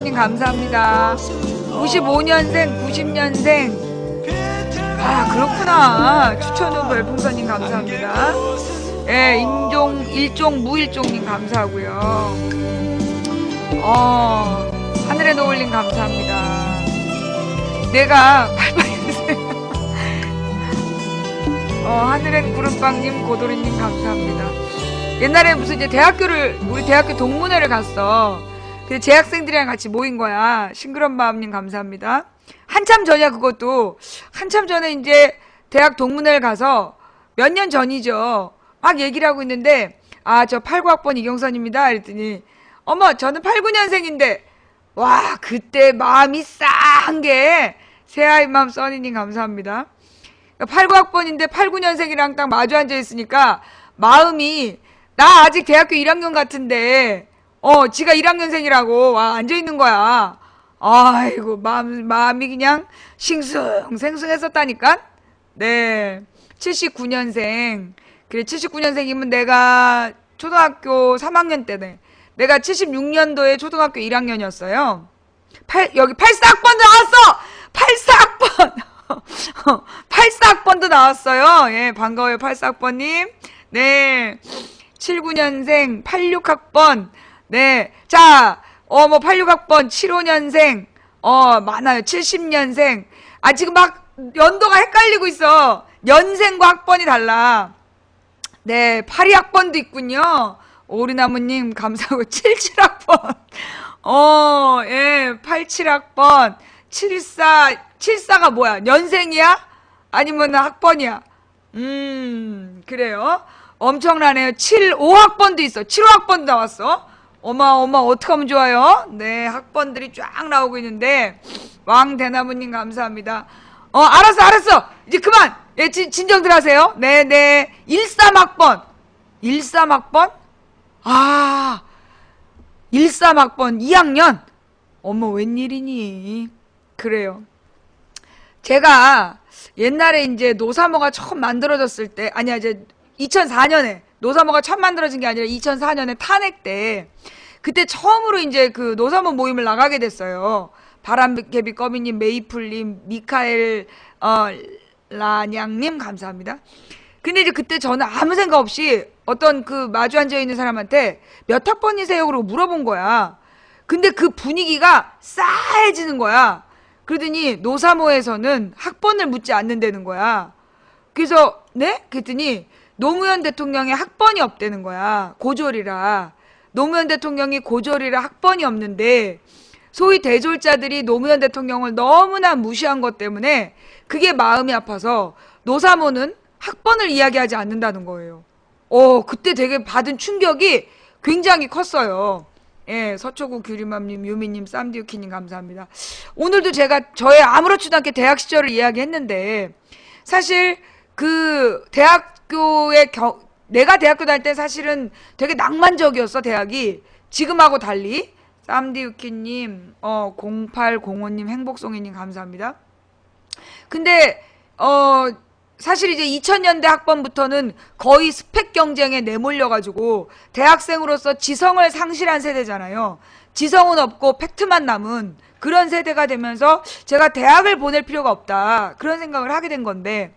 님 감사합니다. 95년생, 90년생. 아, 그렇구나. 추천 후 별풍선님 감사합니다. 예, 일종 무일종님 감사하고요. 하늘에 노을님 감사합니다. 내가 88년생. 하늘엔 구름빵님, 고도리님 감사합니다. 옛날에 무슨 이제 우리 대학교 동문회를 갔어. 그 재학생들이랑 같이 모인 거야. 싱그런 마음님 감사합니다. 한참 전이야, 그것도. 한참 전에 이제 대학 동문회를 가서 몇 년 전이죠. 막 얘기를 하고 있는데, 저 89학번 이경선입니다. 이랬더니, 어머, 저는 89년생인데, 와, 그때 마음이 싸한 게, 새아이 맘 써니님 감사합니다. 89학번인데 89년생이랑 딱 마주 앉아 있으니까, 마음이, 나 아직 대학교 1학년 같은데, 지가 1학년생이라고, 와, 앉아있는 거야. 아이고, 마음이 그냥 싱숭생숭했었다니까? 네. 79년생. 그래, 79년생이면 내가 초등학교 3학년 때네. 내가 76년도에 초등학교 1학년이었어요. 여기 84학번도 나왔어! 84학번! 84학번도 나왔어요. 예, 반가워요, 84학번님. 네. 79년생, 86학번. 네. 자, 86학번, 75년생, 많아요. 70년생. 지금 막 연도가 헷갈리고 있어. 년생과 학번이 달라. 네. 82학번도 있군요. 오리나무님, 감사하고, 77학번. 예. 87학번. 74가 뭐야? 년생이야? 아니면 학번이야? 그래요. 엄청나네요. 75학번도 있어. 75학번도 나왔어. 어마 어떡하면 좋아요? 네, 학번들이 쫙 나오고 있는데 왕대나무님 감사합니다. 알았어. 이제 그만. 예, 진정들 하세요. 네. 13학번. 13학번? 13학번 2학년. 어머, 웬일이니? 그래요. 제가 옛날에 이제 노사모가 처음 만들어졌을 때, 아니야, 이제 2004년에 노사모가 처음 만들어진 게 아니라 2004년에 탄핵 때, 그때 처음으로 이제 그 노사모 모임을 나가게 됐어요. 바람개비 꺼미님, 메이플님, 미카엘 라냥님 감사합니다. 근데 이제 그때 저는 아무 생각 없이 어떤 그 마주 앉아 있는 사람한테 몇 학번이세요? 그러고 물어본 거야. 근데 그 분위기가 싸해지는 거야. 그러더니 노사모에서는 학번을 묻지 않는다는 거야. 그래서 네? 그랬더니 노무현 대통령의 학번이 없다는 거야. 고졸이라. 노무현 대통령이 고졸이라 학번이 없는데 소위 대졸자들이 노무현 대통령을 너무나 무시한 것 때문에 그게 마음이 아파서 노사모는 학번을 이야기하지 않는다는 거예요. 그때 되게 받은 충격이 굉장히 컸어요. 예, 서초구 규리맘님, 유미님, 쌈디우키님 감사합니다. 오늘도 제가 저의 아무렇지도 않게 대학 시절을 이야기했는데 사실 그 내가 대학교 다닐 때 사실은 되게 낭만적이었어, 대학이. 지금하고 달리. 쌈디우키님, 0805님, 행복송이님 감사합니다. 근데, 사실 이제 2000년대 학번부터는 거의 스펙 경쟁에 내몰려가지고 대학생으로서 지성을 상실한 세대잖아요. 지성은 없고 팩트만 남은 그런 세대가 되면서 제가 대학을 보낼 필요가 없다. 그런 생각을 하게 된 건데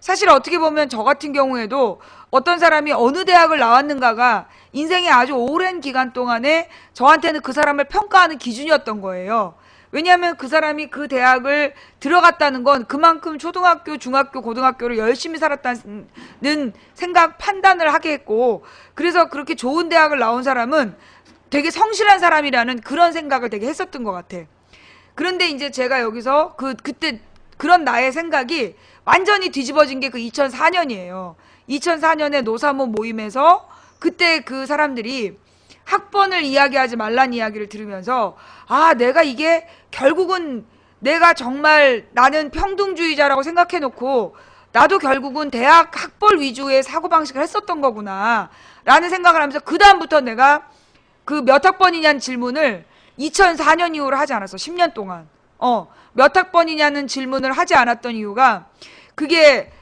사실 어떻게 보면 저 같은 경우에도 어떤 사람이 어느 대학을 나왔는가가 인생의 아주 오랜 기간 동안에 저한테는 그 사람을 평가하는 기준이었던 거예요. 왜냐하면 그 사람이 그 대학을 들어갔다는 건 그만큼 초등학교, 중학교, 고등학교를 열심히 살았다는 판단을 하게 했고, 그래서 그렇게 좋은 대학을 나온 사람은 되게 성실한 사람이라는 그런 생각을 되게 했었던 것 같아. 그런데 이제 제가 여기서 그때 그런 나의 생각이 완전히 뒤집어진 게 그 2004년이에요. 2004년에 노사모 모임에서 그때 그 사람들이 학번을 이야기하지 말란 이야기를 들으면서 내가 이게 결국은 내가 정말 나는 평등주의자라고 생각해놓고 나도 결국은 대학 학벌 위주의 사고방식을 했었던 거구나 라는 생각을 하면서 그 다음부터 내가 그 몇 학번이냐는 질문을 2004년 이후로 하지 않았어. 10년 동안. 몇 학번이냐는 질문을 하지 않았던 이유가 그게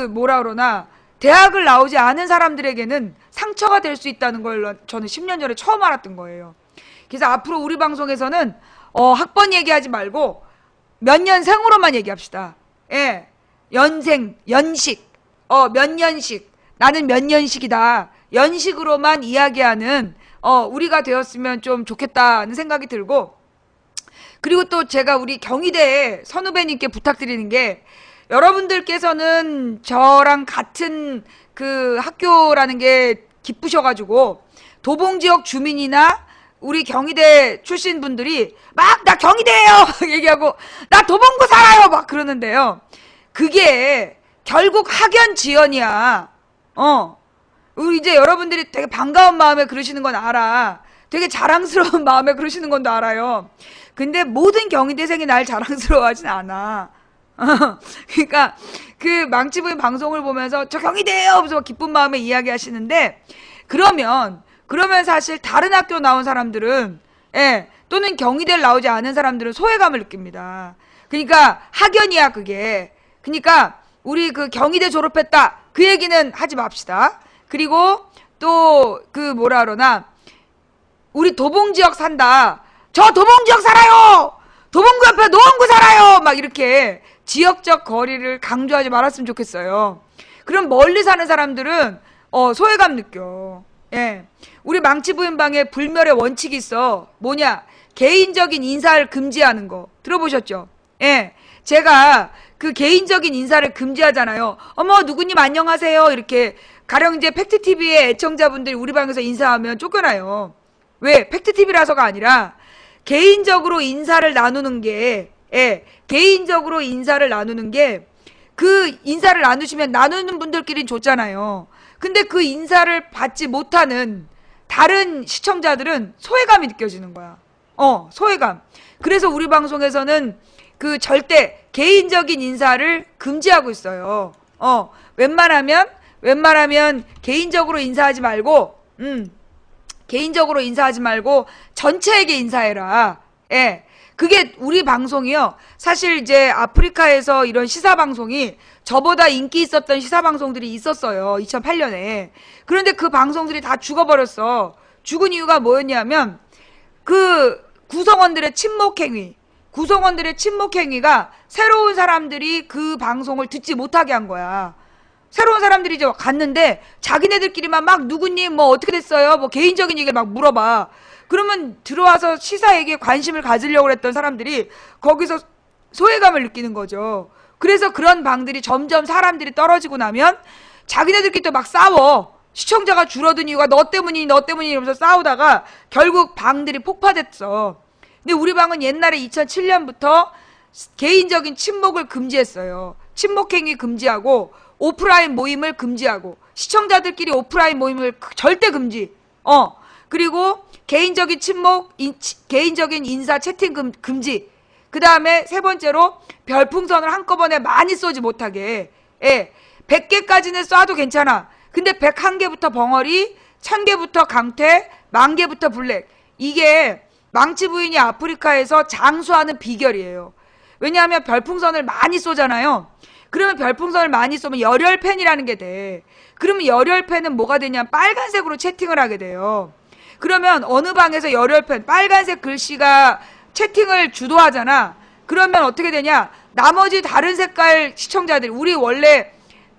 뭐라 그러나 대학을 나오지 않은 사람들에게는 상처가 될 수 있다는 걸 저는 10년 전에 처음 알았던 거예요. 그래서 앞으로 우리 방송에서는 학번 얘기하지 말고 몇 년생으로만 얘기합시다. 예. 연생, 연식, 몇 년식, 나는 몇 년식이다. 연식으로만 이야기하는 우리가 되었으면 좀 좋겠다는 생각이 들고, 그리고 또 제가 우리 경희대 선후배님께 부탁드리는 게, 여러분들께서는 저랑 같은 그 학교라는 게 기쁘셔가지고 도봉지역 주민이나 우리 경희대 출신 분들이 막 나 경희대예요 얘기하고 나 도봉구 살아요 막 그러는데요. 그게 결국 학연지연이야. 우리 이제 여러분들이 되게 반가운 마음에 그러시는 건 알아. 되게 자랑스러운 마음에 그러시는 건도 알아요. 근데 모든 경희대생이 날 자랑스러워하진 않아. 그러니까 그 망치부인 방송을 보면서 저 경희대예요 하면서 기쁜 마음에 이야기하시는데, 그러면 사실 다른 학교 나온 사람들은, 예, 또는 경희대를 나오지 않은 사람들은 소외감을 느낍니다. 그러니까 학연이야 그게. 그러니까 우리 그 경희대 졸업했다 그 얘기는 하지 맙시다. 그리고 또 그 뭐라 그러나, 우리 도봉지역 산다, 저 도봉지역 살아요, 도봉구 옆에 노원구 살아요 막 이렇게 지역적 거리를 강조하지 말았으면 좋겠어요. 그럼 멀리 사는 사람들은 소외감 느껴. 예. 우리 망치부인방에 불멸의 원칙이 있어. 뭐냐? 개인적인 인사를 금지하는 거 들어보셨죠? 예. 제가 그 개인적인 인사를 금지하잖아요. 어머 누구님 안녕하세요 이렇게 가령 이제 팩트TV의 애청자분들이 우리 방에서 인사하면 쫓겨나요. 왜? 팩트TV라서가 아니라 개인적으로 인사를 나누는 게, 예, 개인적으로 인사를 나누는 게, 그 인사를 나누시면 나누는 분들끼리는 좋잖아요. 근데 그 인사를 받지 못하는 다른 시청자들은 소외감이 느껴지는 거야. 소외감. 그래서 우리 방송에서는 그 절대 개인적인 인사를 금지하고 있어요. 웬만하면 개인적으로 인사하지 말고, 개인적으로 인사하지 말고 전체에게 인사해라. 예. 그게 우리 방송이요. 사실 이제 아프리카에서 이런 시사방송이 저보다 인기 있었던 시사방송들이 있었어요. 2008년에. 그런데 그 방송들이 다 죽어버렸어. 죽은 이유가 뭐였냐면 그 구성원들의 침묵행위가 새로운 사람들이 그 방송을 듣지 못하게 한 거야. 새로운 사람들이 이제 갔는데 자기네들끼리만 막 누구님 뭐 어떻게 됐어요? 뭐 개인적인 얘기를 막 물어봐. 그러면 들어와서 시사 얘기에 관심을 가지려고 했던 사람들이 거기서 소외감을 느끼는 거죠. 그래서 그런 방들이 점점 사람들이 떨어지고 나면 자기네들끼리 또 막 싸워. 시청자가 줄어든 이유가 너 때문이니 이러면서 싸우다가 결국 방들이 폭파됐어. 근데 우리 방은 옛날에 2007년부터 개인적인 침묵을 금지했어요. 침묵행위 금지하고 오프라인 모임을 금지하고 시청자들끼리 오프라인 모임을 절대 금지. 그리고 개인적인 침묵, 개인적인 인사 채팅 금지. 그 다음에 세 번째로 별풍선을 한꺼번에 많이 쏘지 못하게. 예, 100개까지는 쏴도 괜찮아. 근데 101개부터 벙어리, 1000개부터 강퇴, 10,000개부터 블랙. 이게 망치 부인이 아프리카에서 장수하는 비결이에요. 왜냐하면 별풍선을 많이 쏘잖아요. 그러면 별풍선을 많이 쏘면 열혈팬이라는 게 돼. 그러면 열혈팬은 뭐가 되냐면 빨간색으로 채팅을 하게 돼요. 그러면 어느 방에서 열혈팬, 빨간색 글씨가 채팅을 주도하잖아. 그러면 어떻게 되냐? 나머지 다른 색깔 시청자들, 우리 원래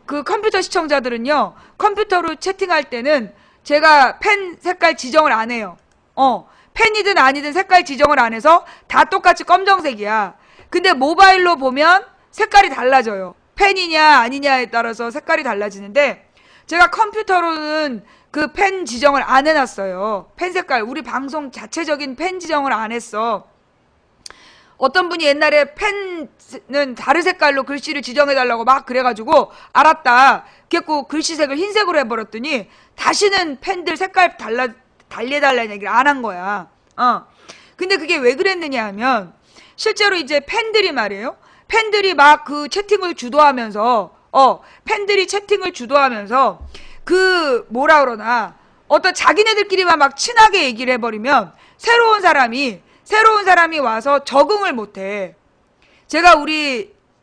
그 컴퓨터 시청자들은요, 컴퓨터로 채팅할 때는 제가 펜 색깔 지정을 안 해요. 펜이든 아니든 색깔 지정을 안 해서 다 똑같이 검정색이야. 근데 모바일로 보면 색깔이 달라져요. 펜이냐 아니냐에 따라서 색깔이 달라지는데, 제가 컴퓨터로는 그 펜 지정을 안 해놨어요. 펜 색깔, 우리 방송 자체적인 펜 지정을 안 했어. 어떤 분이 옛날에 펜은 다른 색깔로 글씨를 지정해달라고 막 그래가지고 알았다. 그래갖고 글씨색을 흰색으로 해버렸더니 다시는 펜들 색깔 달리해달라는 얘기를 안 한 거야. 근데 그게 왜 그랬느냐 하면, 실제로 이제 팬들이 말이에요. 팬들이 막 그 채팅을 주도하면서, 그 뭐라 그러나 어떤 자기네들끼리만 막 친하게 얘기를 해버리면 새로운 사람이 와서 적응을 못해. 제가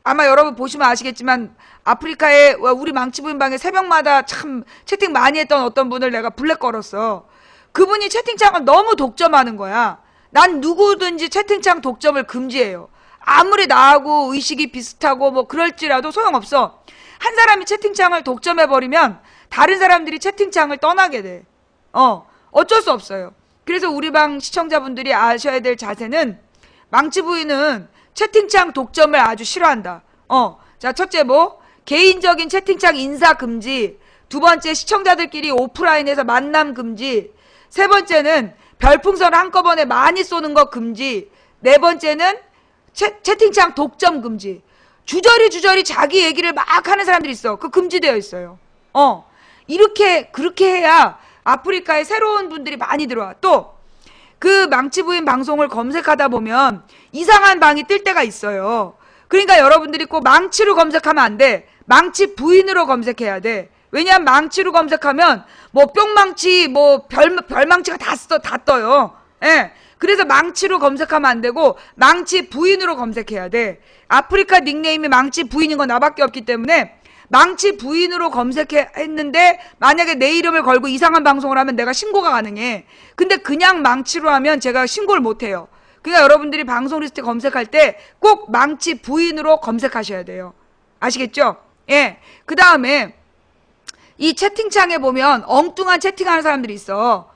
아마 여러분 보시면 아시겠지만 아프리카에 우리 망치부인방에 새벽마다 참 채팅 많이 했던 어떤 분을 내가 블랙 걸었어. 그분이 채팅창을 너무 독점하는 거야. 난 누구든지 채팅창 독점을 금지해요. 아무리 나하고 의식이 비슷하고 뭐 그럴지라도 소용없어. 한 사람이 채팅창을 독점해버리면 다른 사람들이 채팅창을 떠나게 돼. 어쩔 수 없어요. 그래서 우리 방 시청자분들이 아셔야 될 자세는, 망치 부인은 채팅창 독점을 아주 싫어한다. 자, 첫째 뭐? 개인적인 채팅창 인사 금지. 두 번째, 시청자들끼리 오프라인에서 만남 금지. 세 번째는 별풍선 한꺼번에 많이 쏘는 거 금지. 네 번째는 채팅창 독점 금지. 주저리 자기 얘기를 막 하는 사람들이 있어. 그거 금지되어 있어요. 그렇게 해야 아프리카에 새로운 분들이 많이 들어와. 또 그 망치 부인 방송을 검색하다 보면 이상한 방이 뜰 때가 있어요. 그러니까 여러분들이 꼭 망치로 검색하면 안 돼. 망치 부인으로 검색해야 돼. 왜냐면 망치로 검색하면 뭐 뿅망치, 뭐 별망치가 다 떠요. 예. 그래서 망치로 검색하면 안 되고 망치 부인으로 검색해야 돼. 아프리카 닉네임이 망치 부인인 건 나밖에 없기 때문에 망치 부인으로 검색했는데 만약에 내 이름을 걸고 이상한 방송을 하면 내가 신고가 가능해. 근데 그냥 망치로 하면 제가 신고를 못 해요. 그러니까 여러분들이 방송 리스트 검색할 때 꼭 망치 부인으로 검색하셔야 돼요. 아시겠죠? 예. 그 다음에 이 채팅창에 보면 엉뚱한 채팅하는 사람들이 있어.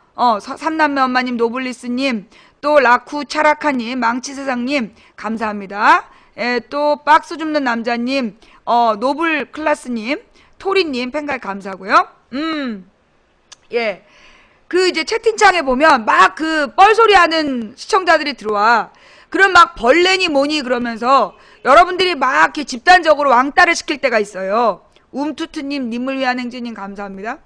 삼남매 엄마님, 노블리스님, 또 라쿠 차라카님, 망치세상님 감사합니다. 예, 또 박스 줍는 남자님, 노블 클라스님, 토리님 팬가입 감사하고요. 예. 그 이제 채팅창에 보면 막 그 뻘소리 하는 시청자들이 들어와. 그럼 막 벌레니 뭐니 그러면서 여러분들이 막 이렇게 집단적으로 왕따를 시킬 때가 있어요. 움투투님, 님을 위한 행진님 감사합니다.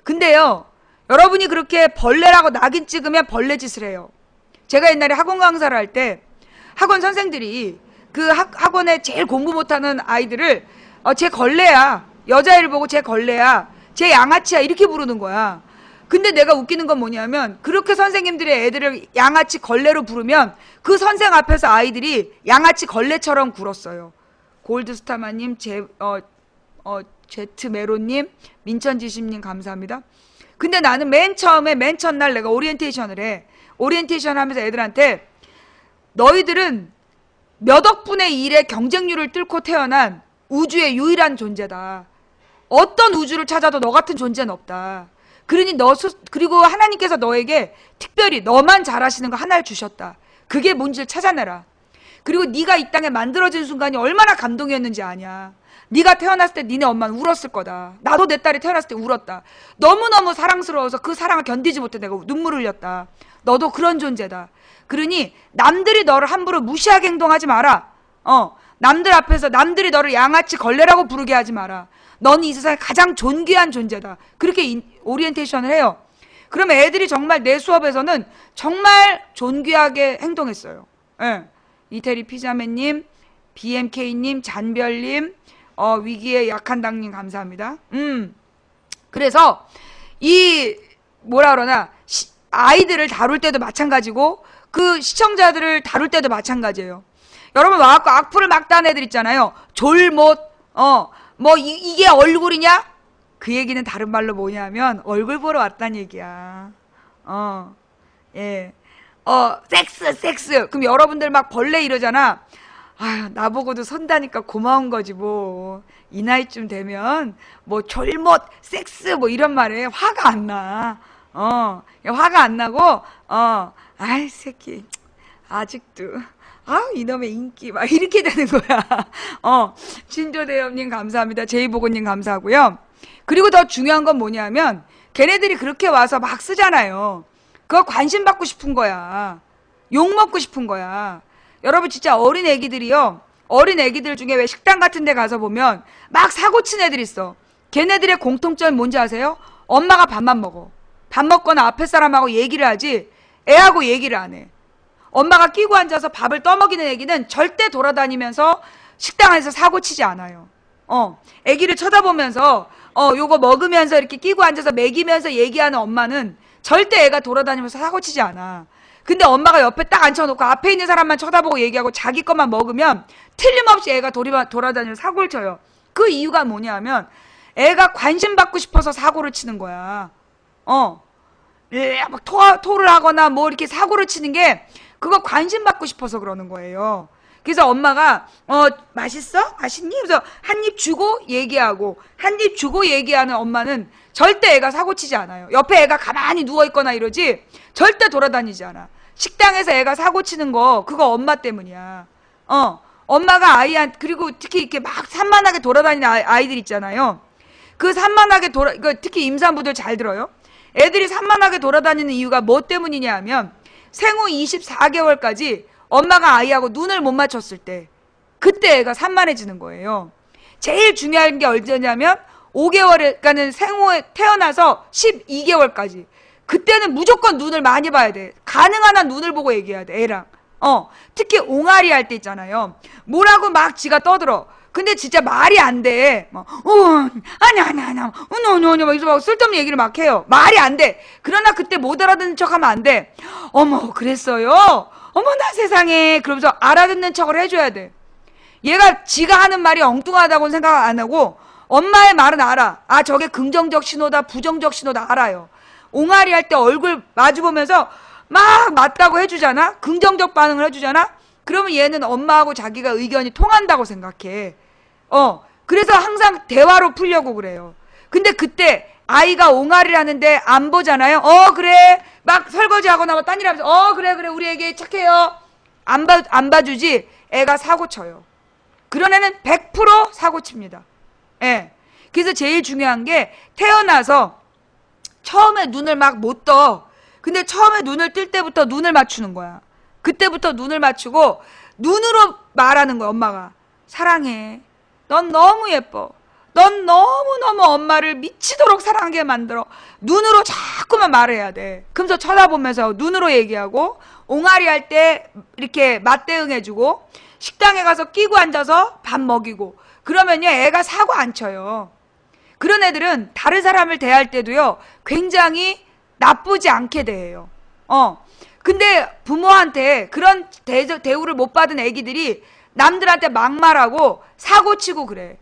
근데요, 여러분이 그렇게 벌레라고 낙인 찍으면 벌레 짓을 해요. 제가 옛날에 학원 강사를 할 때 학원 선생들이 그 학원에 제일 공부 못하는 아이들을 쟤 걸레야, 여자애를 보고 쟤 걸레야, 쟤 양아치야 이렇게 부르는 거야. 근데 내가 웃기는 건 뭐냐면 그렇게 선생님들이 애들을 양아치 걸레로 부르면 그 선생 앞에서 아이들이 양아치 걸레처럼 굴었어요. 골드스타마님, 제트메로님, 민천지심님 감사합니다. 근데 나는 맨 첫날 내가 오리엔테이션을 해. 오리엔테이션 하면서 애들한테 너희들은 몇 억분의 1의 경쟁률을 뚫고 태어난 우주의 유일한 존재다. 어떤 우주를 찾아도 너 같은 존재는 없다. 그러니 그리고 하나님께서 너에게 특별히 너만 잘하시는 거 하나를 주셨다. 그게 뭔지를 찾아내라. 그리고 네가 이 땅에 만들어진 순간이 얼마나 감동이었는지 아냐. 네가 태어났을 때 니네 엄마는 울었을 거다. 나도 내 딸이 태어났을 때 울었다. 너무너무 사랑스러워서 그 사랑을 견디지 못해 내가 눈물 흘렸다. 너도 그런 존재다. 그러니 남들이 너를 함부로 무시하게 행동하지 마라. 남들 앞에서 남들이 너를 양아치 걸레라고 부르게 하지 마라. 넌 이 세상에 가장 존귀한 존재다. 그렇게 오리엔테이션을 해요. 그러면 애들이 정말 내 수업에서는 정말 존귀하게 행동했어요. 예. 이태리 피자맨님, BMK님, 잔별님, 위기의 약한 당님 감사합니다. 그래서 이 뭐라 그러나 아이들을 다룰 때도 마찬가지고 그 시청자들을 다룰 때도 마찬가지예요. 여러분 와갖고 악플을 막 딴 애들 있잖아요. 졸못 뭐 이게 얼굴이냐? 그 얘기는 다른 말로 뭐냐면 얼굴 보러 왔단 얘기야. 예. 섹스. 그럼 여러분들 막 벌레 이러잖아. 아유, 나보고도 선다니까 고마운 거지 뭐. 이 나이쯤 되면 뭐 졸못, 섹스 뭐 이런 말에 화가 안 나. 화가 안 나고 아이 새끼 아직도 이놈의 인기 막 이렇게 되는 거야. 신조대엽님 감사합니다. 제이보고님 감사하고요. 그리고 더 중요한 건 뭐냐면 걔네들이 그렇게 와서 막 쓰잖아요. 그거 관심 받고 싶은 거야. 욕 먹고 싶은 거야. 여러분 진짜 어린 애기들이요. 어린 애기들 중에 왜 식당 같은 데 가서 보면 막 사고 친 애들 있어. 걔네들의 공통점이 뭔지 아세요? 엄마가 밥만 먹어. 밥 먹거나 앞에 사람하고 얘기를 하지 애하고 얘기를 안 해. 엄마가 끼고 앉아서 밥을 떠먹이는 애기는 절대 돌아다니면서 식당 안에서 사고 치지 않아요. 애기를 쳐다보면서 요거 먹으면서 이렇게 끼고 앉아서 먹이면서 얘기하는 엄마는 절대 애가 돌아다니면서 사고 치지 않아. 근데 엄마가 옆에 딱 앉혀놓고 앞에 있는 사람만 쳐다보고 얘기하고 자기 것만 먹으면 틀림없이 애가 돌아다니면서 사고를 쳐요. 그 이유가 뭐냐면 애가 관심 받고 싶어서 사고를 치는 거야. 막 토를 하거나 뭐 이렇게 사고를 치는 게 그거 관심 받고 싶어서 그러는 거예요. 그래서 엄마가 맛있어? 맛있니? 그래서 한 입 주고 얘기하고 한 입 주고 얘기하는 엄마는 절대 애가 사고 치지 않아요. 옆에 애가 가만히 누워 있거나 이러지 절대 돌아다니지 않아. 식당에서 애가 사고 치는 거 그거 엄마 때문이야. 엄마가 아이한테, 그리고 특히 이렇게 막 산만하게 돌아다니는 아이들 있잖아요. 그 산만하게 특히 임산부들 잘 들어요. 애들이 산만하게 돌아다니는 이유가 뭐 때문이냐 하면 생후 24개월까지 엄마가 아이하고 눈을 못 맞췄을 때 그때 애가 산만해지는 거예요. 제일 중요한 게 언제냐면 5개월, 그러니까는 생후에 태어나서 12개월까지 그때는 무조건 눈을 많이 봐야 돼. 가능한 한 눈을 보고 얘기해야 돼, 애랑. 특히 옹알이 할 때 있잖아요. 뭐라고 막 지가 떠들어. 근데 진짜 말이 안 돼. 아니야, 막 쓸데없는 얘기를 막 해요. 말이 안 돼. 그러나 그때 못 알아듣는 척 하면 안 돼. 어머, 그랬어요? 어머나 세상에. 그러면서 알아듣는 척을 해줘야 돼. 얘가 지가 하는 말이 엉뚱하다고는 생각 안 하고 엄마의 말은 알아. 아, 저게 긍정적 신호다, 부정적 신호다 알아요. 옹알이 할 때 얼굴 마주보면서 막 맞다고 해주잖아? 긍정적 반응을 해주잖아? 그러면 얘는 엄마하고 자기가 의견이 통한다고 생각해. 그래서 항상 대화로 풀려고 그래요. 근데 그때 아이가 옹알이를 하는데 안 보잖아요? 그래. 막 설거지하거나 뭐 딴 일 하면서 그래 우리 애기 착해요. 안 봐주지 애가 사고 쳐요. 그런 애는 100% 사고 칩니다. 예. 그래서 제일 중요한 게 태어나서 처음에 눈을 막 못 떠. 근데 처음에 눈을 뜰 때부터 눈을 맞추는 거야. 그때부터 눈을 맞추고 눈으로 말하는 거야. 엄마가 사랑해. 넌 너무 예뻐. 넌 너무너무 엄마를 미치도록 사랑하게 만들어. 눈으로 자꾸만 말해야 돼. 그러면서 쳐다보면서 눈으로 얘기하고 옹알이 할 때 이렇게 맞대응해주고 식당에 가서 끼고 앉아서 밥 먹이고 그러면요 애가 사고 안 쳐요. 그런 애들은 다른 사람을 대할 때도요 굉장히 나쁘지 않게 대해요. 근데 부모한테 그런 대우를 못 받은 애기들이 남들한테 막말하고 사고치고 그래.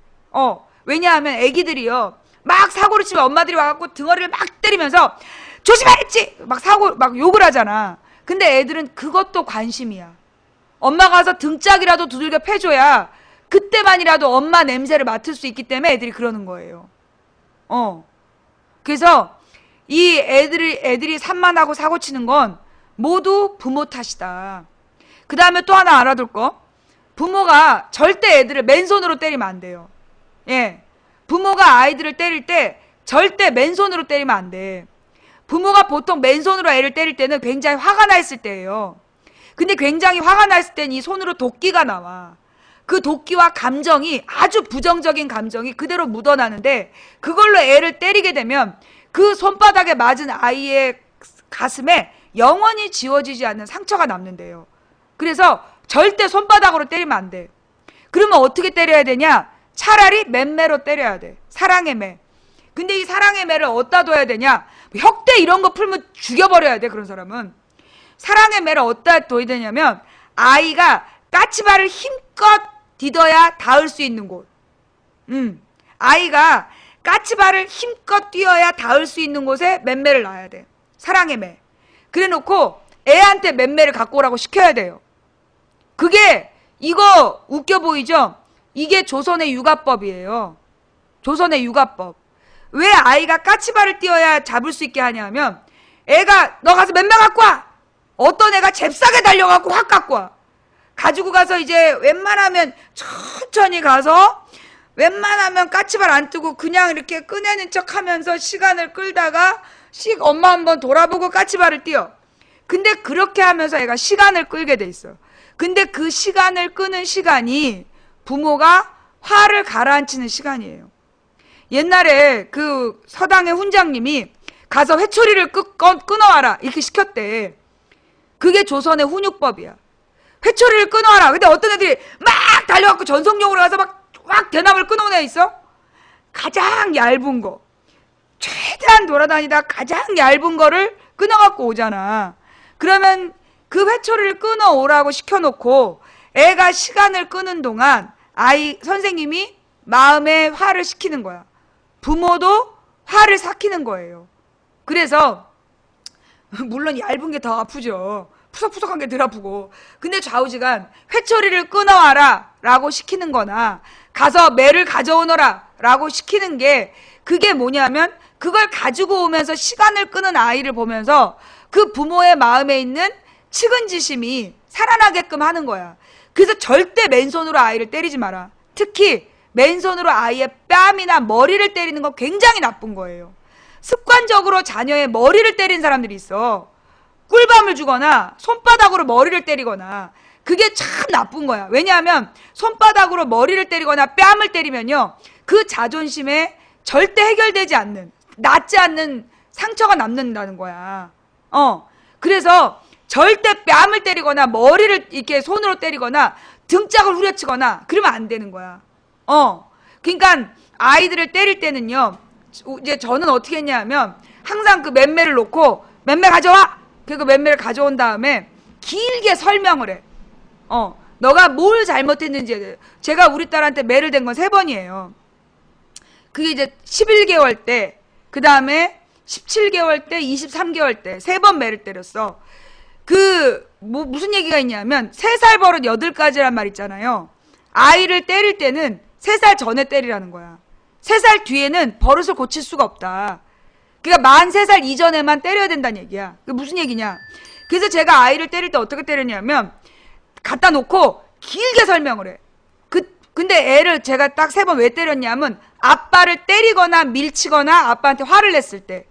왜냐하면 애기들이요 막 사고를 치면 엄마들이 와갖고 등어리를 막 때리면서 조심하랬지 막 욕을 하잖아. 근데 애들은 그것도 관심이야. 엄마가 와서 등짝이라도 두들겨 패줘야 그때만이라도 엄마 냄새를 맡을 수 있기 때문에 애들이 그러는 거예요. 그래서 이 애들이 산만하고 사고치는 건 모두 부모 탓이다. 그 다음에 또 하나 알아둘 거. 부모가 절대 애들을 맨손으로 때리면 안 돼요. 예. 부모가 아이들을 때릴 때 절대 맨손으로 때리면 안 돼. 부모가 보통 맨손으로 애를 때릴 때는 굉장히 화가 나 있을 때예요. 근데 굉장히 화가 나 있을 때는 이 손으로 도끼가 나와. 그 도끼와 감정이 아주 부정적인 감정이 그대로 묻어나는데 그걸로 애를 때리게 되면 그 손바닥에 맞은 아이의 가슴에 영원히 지워지지 않는 상처가 남는데요. 그래서 절대 손바닥으로 때리면 안 돼. 그러면 어떻게 때려야 되냐? 차라리 맴매로 때려야 돼. 사랑의 매. 근데 이 사랑의 매를 어디다 둬야 되냐? 혁대 이런 거 풀면 죽여버려야 돼. 그런 사람은. 사랑의 매를 어디다 둬야 되냐면 아이가 까치발을 힘껏 디뎌야 닿을 수 있는 곳. 아이가 까치발을 힘껏 뛰어야 닿을 수 있는 곳에 맴매를 놔야 돼. 사랑의 매. 그래 놓고 애한테 맴매를 갖고 오라고 시켜야 돼요. 그게 이거 웃겨 보이죠? 이게 조선의 육아법이에요. 조선의 육아법. 왜 아이가 까치발을 뛰어야 잡을 수 있게 하냐면 애가 너 가서 맴매 갖고 와. 어떤 애가 잽싸게 달려가고 확 갖고 와. 가지고 가서 이제 웬만하면 천천히 가서 웬만하면 까치발 안 뜨고 그냥 이렇게 꺼내는 척 하면서 시간을 끌다가 엄마 한번 돌아보고 까치발을 띄어. 근데 그렇게 하면서 애가 시간을 끌게 돼 있어. 근데 그 시간을 끄는 시간이 부모가 화를 가라앉히는 시간이에요. 옛날에 그 서당의 훈장님이 가서 회초리를 끊어와라 이렇게 시켰대. 그게 조선의 훈육법이야. 회초리를 끊어와라. 근데 어떤 애들이 막 달려갖고 전속력으로 가서 막 대나무를 끊어온 애 있어? 가장 얇은 거. 최대한 돌아다니다 가장 얇은 거를 끊어갖고 오잖아. 그러면 그 회초리를 끊어오라고 시켜놓고 애가 시간을 끄는 동안 선생님이 마음에 화를 식히는 거야. 부모도 화를 삭히는 거예요. 그래서 물론 얇은 게 더 아프죠. 푸석푸석한 게 덜 아프고. 근데 좌우지간 회초리를 끊어와라 라고 시키는 거나 가서 매를 가져오너라 라고 시키는 게 그게 뭐냐면 그걸 가지고 오면서 시간을 끄는 아이를 보면서 그 부모의 마음에 있는 측은지심이 살아나게끔 하는 거야. 그래서 절대 맨손으로 아이를 때리지 마라. 특히 맨손으로 아이의 뺨이나 머리를 때리는 건 굉장히 나쁜 거예요. 습관적으로 자녀의 머리를 때리는 사람들이 있어. 꿀밤을 주거나 손바닥으로 머리를 때리거나 그게 참 나쁜 거야. 왜냐하면 손바닥으로 머리를 때리거나 뺨을 때리면요. 그 자존심에 절대 해결되지 않는, 낫지 않는 상처가 남는다는 거야. 그래서 절대 뺨을 때리거나 머리를 이렇게 손으로 때리거나 등짝을 후려치거나 그러면 안 되는 거야. 그러니까 아이들을 때릴 때는요. 이제 저는 어떻게 했냐면 항상 그 맴매를 놓고 맴매 가져와! 그리고 맴매를 가져온 다음에 길게 설명을 해. 너가 뭘 잘못했는지. 제가 우리 딸한테 매를 댄 건 3번이에요. 그게 이제 11개월 때, 그 다음에 17개월 때, 23개월 때 3번 매를 때렸어. 무슨 얘기가 있냐면 3살 버릇 8가지란 말 있잖아요. 아이를 때릴 때는 3살 전에 때리라는 거야. 3살 뒤에는 버릇을 고칠 수가 없다. 그러니까 만 3살 이전에만 때려야 된다는 얘기야. 그게 무슨 얘기냐. 그래서 제가 아이를 때릴 때 어떻게 때렸냐면 갖다 놓고 길게 설명을 해. 근데 애를 제가 딱 3번 왜 때렸냐면 아빠를 때리거나 밀치거나 아빠한테 화를 냈을 때.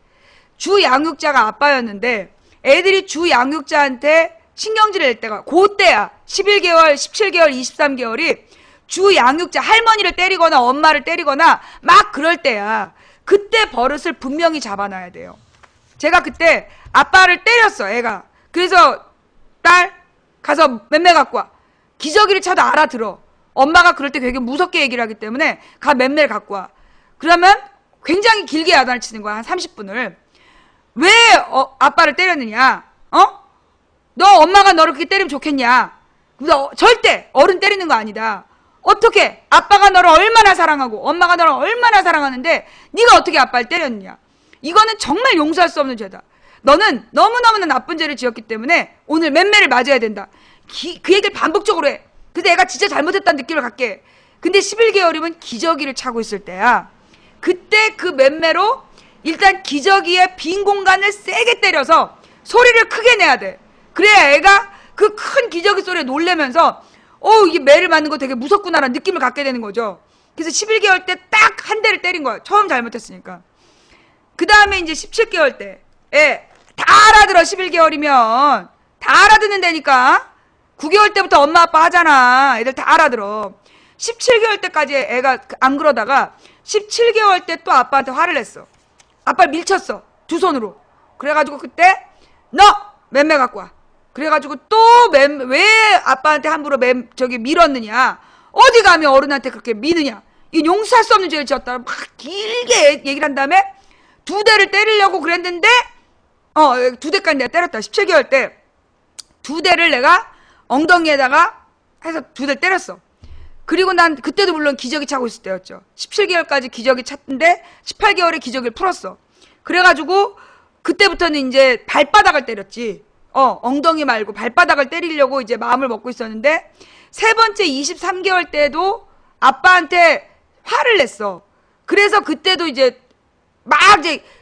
주 양육자가 아빠였는데 애들이 주 양육자한테 신경질을 낼 때가 그때야. 11개월, 17개월, 23개월이 주 양육자 할머니를 때리거나 엄마를 때리거나 막 그럴 때야. 그때 버릇을 분명히 잡아놔야 돼요. 제가 그때 아빠를 때렸어, 애가. 그래서 딸 가서 맴매 갖고 와. 기저귀를 차도 알아들어. 엄마가 그럴 때 되게 무섭게 얘기를 하기 때문에 가 맴매를 갖고 와. 그러면 굉장히 길게 야단을 치는 거야. 한 30분을. 왜 아빠를 때렸느냐? 너 엄마가 너를 그렇게 때리면 좋겠냐? 너 절대 어른 때리는 거 아니다. 어떻게 아빠가 너를 얼마나 사랑하고 엄마가 너를 얼마나 사랑하는데 네가 어떻게 아빠를 때렸느냐. 이거는 정말 용서할 수 없는 죄다. 너는 너무너무나 나쁜 죄를 지었기 때문에 오늘 맴매를 맞아야 된다. 그 얘기를 반복적으로 해. 근데 애가 진짜 잘못했다는 느낌을 갖게 해. 근데 11개월이면 기저귀를 차고 있을 때야. 그때 그 맴매로 일단 기저귀의 빈 공간을 세게 때려서 소리를 크게 내야 돼. 그래야 애가 그 큰 기저귀 소리에 놀래면서 이게 매를 맞는 거 되게 무섭구나라는 느낌을 갖게 되는 거죠. 그래서 11개월 때 딱 한 대를 때린 거예요. 처음 잘못했으니까. 그 다음에 이제 17개월 때 다 알아들어. 11개월이면 다 알아듣는다니까. 9개월 때부터 엄마 아빠 하잖아. 애들 다 알아들어. 17개월 때까지 애가 안 그러다가 17개월 때 또 아빠한테 화를 냈어. 아빠를 밀쳤어. 2손으로. 그래가지고 그때 너 맴매 갖고 와. 그래가지고 또 왜 아빠한테 함부로 밀었느냐. 어디 가면 어른한테 그렇게 미느냐. 이 용서할 수 없는 죄를 지었다. 막 길게 얘기를 한 다음에 2대를 때리려고 그랬는데 2대까지 내가 때렸다. 17개월 때 2대를 내가 엉덩이에다가 해서 2대를 때렸어. 그리고 난 그때도 물론 기저귀 차고 있을 때였죠. 17개월까지 기저귀 찼는데 18개월에 기저귀를 풀었어. 그래가지고 그때부터는 이제 발바닥을 때렸지. 엉덩이 말고 발바닥을 때리려고 이제 마음을 먹고 있었는데 3번째 23개월 때도 아빠한테 화를 냈어. 그래서 그때도 이제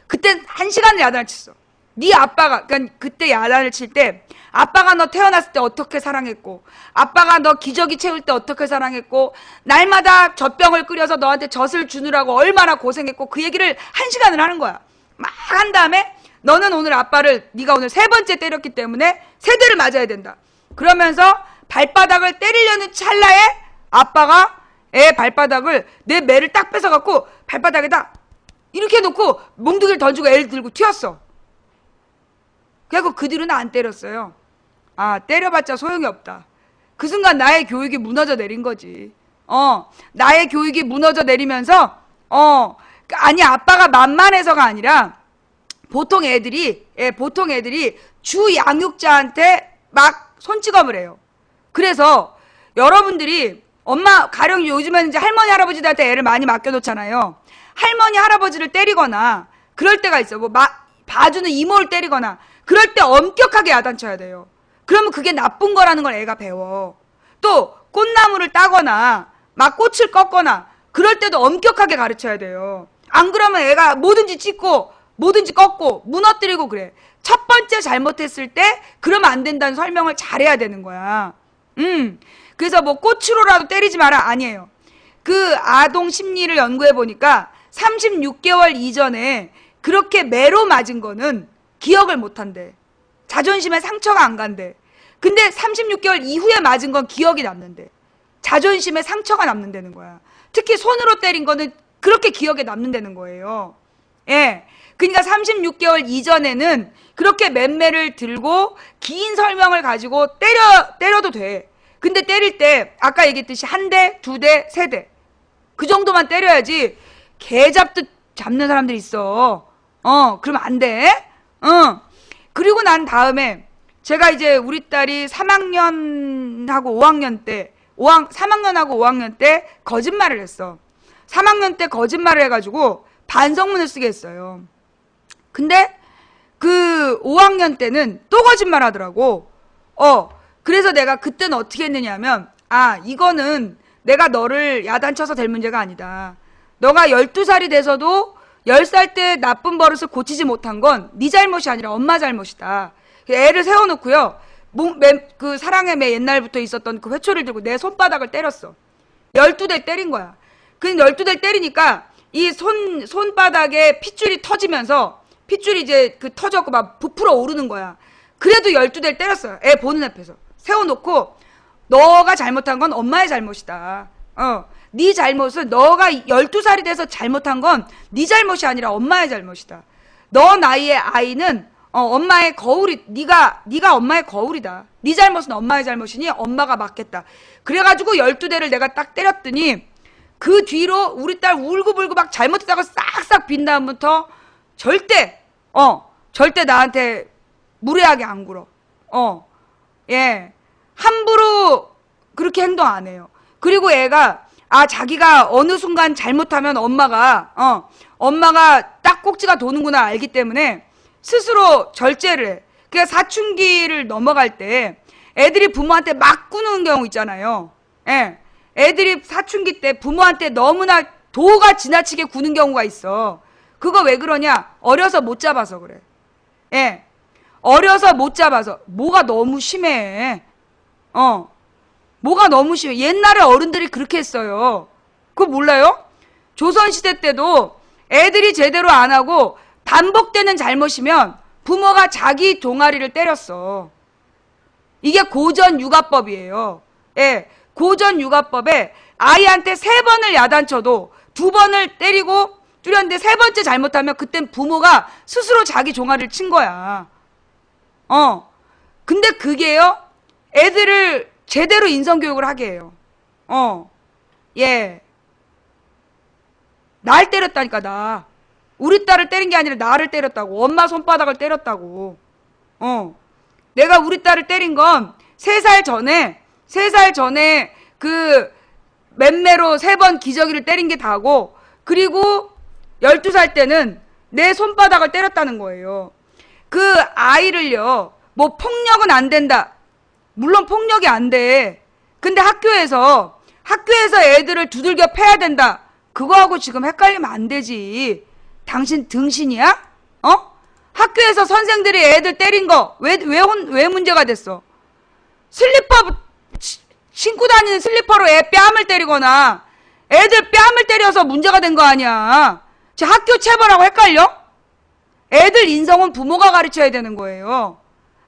그때 1시간을 야단을 쳤어. 네 아빠가, 그러니까 그때 야단을 칠 때 아빠가 너 태어났을 때 어떻게 사랑했고 아빠가 너 기저귀 채울 때 어떻게 사랑했고 날마다 젖병을 끓여서 너한테 젖을 주느라고 얼마나 고생했고 그 얘기를 1시간을 하는 거야. 막 한 다음에 너는 오늘 아빠를 네가 오늘 3번째 때렸기 때문에 3대를 맞아야 된다. 그러면서 발바닥을 때리려는 찰나에 아빠가 애 발바닥을 내 매를 딱 뺏어갖고 발바닥에다 이렇게 놓고 몽둥이를 던지고 애를 들고 튀었어. 그래갖고 그 뒤로는 안 때렸어요. 때려봤자 소용이 없다. 그 순간 나의 교육이 무너져 내린 거지. 나의 교육이 무너져 내리면서 아니 아빠가 만만해서가 아니라 보통 애들이 주 양육자한테 막 손찌검을 해요. 그래서 여러분들이 가령 요즘에는 이제 할머니 할아버지들한테 애를 많이 맡겨놓잖아요. 할머니 할아버지를 때리거나 그럴 때가 있어. 봐주는 이모를 때리거나 그럴 때 엄격하게 야단쳐야 돼요. 그러면 그게 나쁜 거라는 걸 애가 배워. 또 꽃나무를 따거나 막 꽃을 꺾거나 그럴 때도 엄격하게 가르쳐야 돼요. 안 그러면 애가 뭐든지 찢고 뭐든지 꺾고 무너뜨리고 그래. 첫 번째 잘못했을 때 그러면 안 된다는 설명을 잘해야 되는 거야. 그래서 뭐 꽃으로라도 때리지 마라 아니에요. 그 아동 심리를 연구해 보니까 36개월 이전에 그렇게 매로 맞은 거는 기억을 못 한대. 자존심에 상처가 안 간대. 근데 36개월 이후에 맞은 건 기억이 남는데 자존심에 상처가 남는다는 거야. 특히 손으로 때린 거는 그렇게 기억에 남는다는 거예요. 예. 그러니까 36개월 이전에는 그렇게 맴매를 들고 긴 설명을 가지고 때려도 돼. 근데 때릴 때 아까 얘기했듯이 한 대, 두 대, 세 대. 그 정도만 때려야지 개 잡듯 잡는 사람들이 있어. 그러면 안 돼. 그리고 난 다음에 제가 이제 우리 딸이 3학년하고 5학년 때 3학년하고 5학년 때 거짓말을 했어. 3학년 때 거짓말을 해가지고 반성문을 쓰게 했어요. 근데 그 5학년 때는 또 거짓말 하더라고. 그래서 내가 그때는 어떻게 했느냐면 이거는 내가 너를 야단쳐서 될 문제가 아니다. 너가 12살이 돼서도 10살 때 나쁜 버릇을 고치지 못한 건 네 잘못이 아니라 엄마 잘못이다. 애를 세워놓고요. 그 사랑의 매 옛날부터 있었던 그 회초리를 들고 내 손바닥을 때렸어. 12대 때린 거야. 그 12대 때리니까 이 손바닥에 핏줄이 터지면서 핏줄이 이제 그 터져갖고 막 부풀어 오르는 거야. 그래도 12대를 때렸어요. 애 보는 앞에서. 세워놓고 너가 잘못한 건 엄마의 잘못이다. 네 잘못은 너가 12살이 돼서 잘못한 건 네 잘못이 아니라 엄마의 잘못이다. 너 나이의 아이는 엄마의 거울이 네가 엄마의 거울이다. 네 잘못은 엄마의 잘못이니 엄마가 맞겠다. 그래가지고 12대를 내가 딱 때렸더니 그 뒤로 우리 딸 울고불고 막 잘못했다고 싹싹 빈 다음부터 절대 나한테 무례하게 안 굴어. 예. 함부로 그렇게 행동 안 해요. 그리고 애가 자기가 어느 순간 잘못하면 엄마가 딱 꼭지가 도는구나 알기 때문에 스스로 절제를 해. 그러니까 사춘기를 넘어갈 때 애들이 부모한테 막 구는 경우 있잖아요. 예. 애들이 사춘기 때 부모한테 너무나 도가 지나치게 구는 경우가 있어. 그거 왜 그러냐? 어려서 못 잡아서 그래. 예. 어려서 못 잡아서. 뭐가 너무 심해. 뭐가 너무 심해. 옛날에 어른들이 그렇게 했어요. 그거 몰라요? 조선시대 때도 애들이 제대로 안 하고 반복되는 잘못이면 부모가 자기 동아리를 때렸어. 이게 고전육아법이에요. 예. 고전육아법에 아이한테 3번을 야단쳐도 2번을 때리고 뚜렸는데 3번째 잘못하면 그땐 부모가 스스로 자기 종아리를 친 거야. 근데 그게요, 애들을 제대로 인성교육을 하게 해요. 예. 날 때렸다니까, 나. 우리 딸을 때린 게 아니라 나를 때렸다고. 엄마 손바닥을 때렸다고. 내가 우리 딸을 때린 건 3살 전에 그 맴매로 3번 기저귀를 때린 게 다고, 그리고 12살 때는 내 손바닥을 때렸다는 거예요. 그 아이를요, 뭐 폭력은 안 된다. 물론 폭력이 안 돼. 근데 학교에서 애들을 두들겨 패야 된다. 그거하고 지금 헷갈리면 안 되지. 당신 등신이야? 학교에서 선생들이 애들 때린 거 왜 문제가 됐어? 슬리퍼 신고 다니는 슬리퍼로 애 뺨을 때리거나 애들 뺨을 때려서 문제가 된 거 아니야. 학교 체벌하고 헷갈려? 애들 인성은 부모가 가르쳐야 되는 거예요.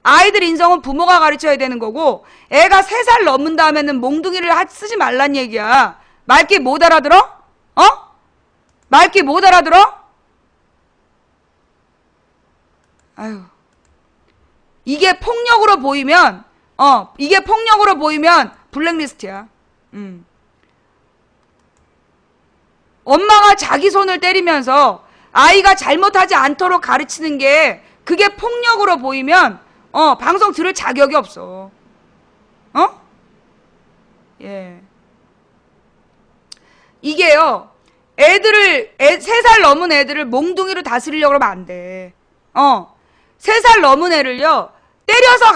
아이들 인성은 부모가 가르쳐야 되는 거고, 애가 3살 넘은 다음에는 몽둥이를 쓰지 말란 얘기야. 말귀 못 알아들어? 말귀 못 알아들어? 아유. 이게 폭력으로 보이면 블랙리스트야. 엄마가 자기 손을 때리면서 아이가 잘못하지 않도록 가르치는 게 그게 폭력으로 보이면 방송 들을 자격이 없어. 예. 이게요, 3살 넘은 애들을 몽둥이로 다스리려고 하면 안 돼. 3살 넘은 애를요, 때려서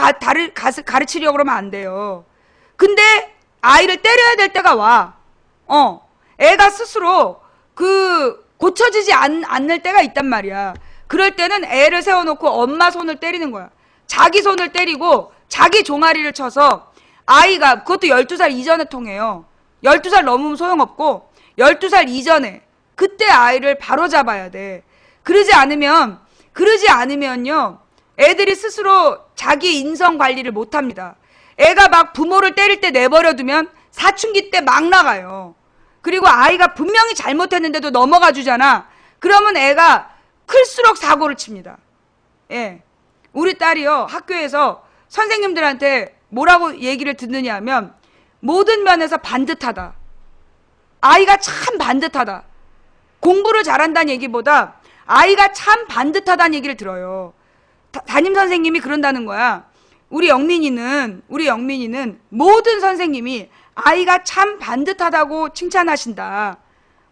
가르치려고 그러면 안 돼요. 근데 아이를 때려야 될 때가 와. 애가 스스로 고쳐지지 않을 때가 있단 말이야. 그럴 때는 애를 세워놓고 엄마 손을 때리는 거야. 자기 손을 때리고 자기 종아리를 쳐서 아이가, 그것도 12살 이전에 통해요. 12살 넘으면 소용없고 12살 이전에 그때 아이를 바로 잡아야 돼. 그러지 않으면요, 애들이 스스로 자기 인성 관리를 못 합니다. 애가 막 부모를 때릴 때 내버려두면 사춘기 때 막 나가요. 그리고 아이가 분명히 잘못했는데도 넘어가 주잖아. 그러면 애가 클수록 사고를 칩니다. 예. 우리 딸이요, 학교에서 선생님들한테 뭐라고 얘기를 듣느냐 하면 모든 면에서 반듯하다. 아이가 참 반듯하다. 공부를 잘한다는 얘기보다 아이가 참 반듯하다는 얘기를 들어요. 담임 선생님이 그런다는 거야. 우리 영민이는 모든 선생님이 아이가 참 반듯하다고 칭찬하신다.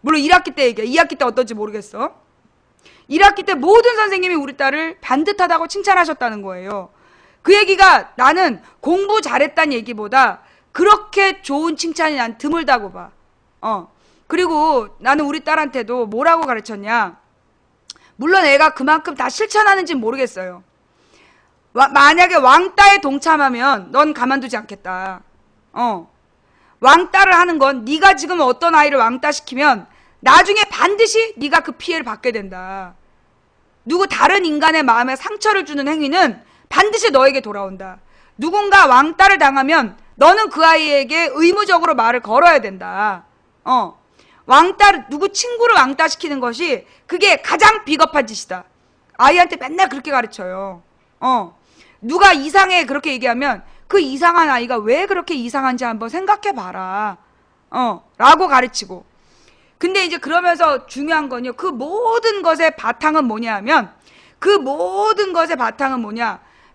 물론 1학기 때 얘기야. 2학기 때 어떨지 모르겠어. 1학기 때 모든 선생님이 우리 딸을 반듯하다고 칭찬하셨다는 거예요. 그 얘기가 나는 공부 잘했다는 얘기보다 그렇게 좋은 칭찬이 난 드물다고 봐. 그리고 나는 우리 딸한테도 뭐라고 가르쳤냐. 물론 애가 그만큼 다 실천하는지는 모르겠어요. 만약에 왕따에 동참하면 넌 가만두지 않겠다. 왕따를 하는 건 네가 지금 어떤 아이를 왕따시키면 나중에 반드시 네가 그 피해를 받게 된다. 누구 다른 인간의 마음에 상처를 주는 행위는 반드시 너에게 돌아온다. 누군가 왕따를 당하면 너는 그 아이에게 의무적으로 말을 걸어야 된다. 누구 친구를 왕따시키는 것이 그게 가장 비겁한 짓이다. 아이한테 맨날 그렇게 가르쳐요. 누가 이상해 그렇게 얘기하면 그 이상한 아이가 왜 그렇게 이상한지 한번 생각해 봐라. 라고 가르치고. 근데 이제 그러면서 중요한 건요, 그 모든 것의 바탕은 뭐냐 하면,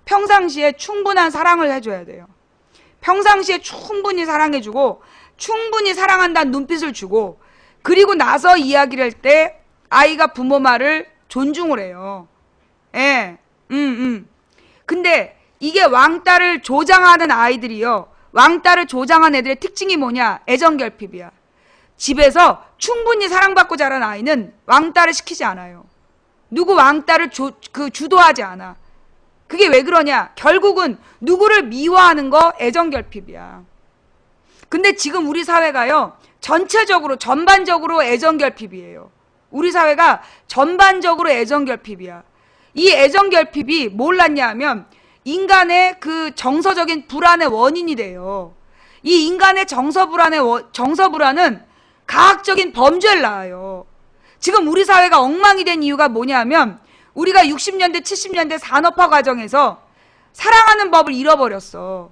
평상시에 충분한 사랑을 해줘야 돼요. 평상시에 충분히 사랑해주고, 충분히 사랑한다는 눈빛을 주고, 그리고 나서 이야기를 할 때 아이가 부모 말을 존중을 해요. 예, 근데 이게 왕따를 조장하는 아이들이요, 왕따를 조장한 애들의 특징이 뭐냐? 애정결핍이야. 집에서 충분히 사랑받고 자란 아이는 왕따를 시키지 않아요. 누구 왕따를 주도하지 않아. 그게 왜 그러냐? 결국은 누구를 미워하는 거 애정결핍이야. 근데 지금 우리 사회가요, 전반적으로 애정결핍이에요. 우리 사회가 전반적으로 애정결핍이야. 이 애정결핍이 뭘 낳냐 하면 인간의 그 정서적인 불안의 원인이 돼요. 이 인간의 정서불안은 가학적인 범죄를 낳아요. 지금 우리 사회가 엉망이 된 이유가 뭐냐 하면 우리가 60년대 70년대 산업화 과정에서 사랑하는 법을 잃어버렸어.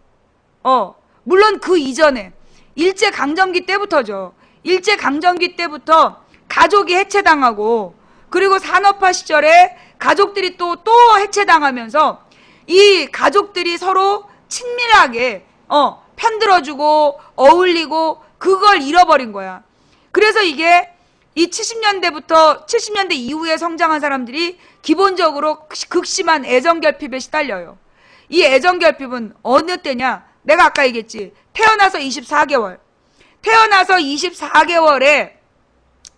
물론 그 이전에 일제강점기 때부터죠. 일제강점기 때부터 가족이 해체당하고, 그리고 산업화 시절에 가족들이 또 해체당하면서 이 가족들이 서로 친밀하게 편들어주고 어울리고 그걸 잃어버린 거야. 그래서 이게 이 70년대 이후에 성장한 사람들이 기본적으로 극심한 애정결핍에 시달려요. 이 애정결핍은 어느 때냐? 내가 아까 얘기했지. 태어나서 24개월에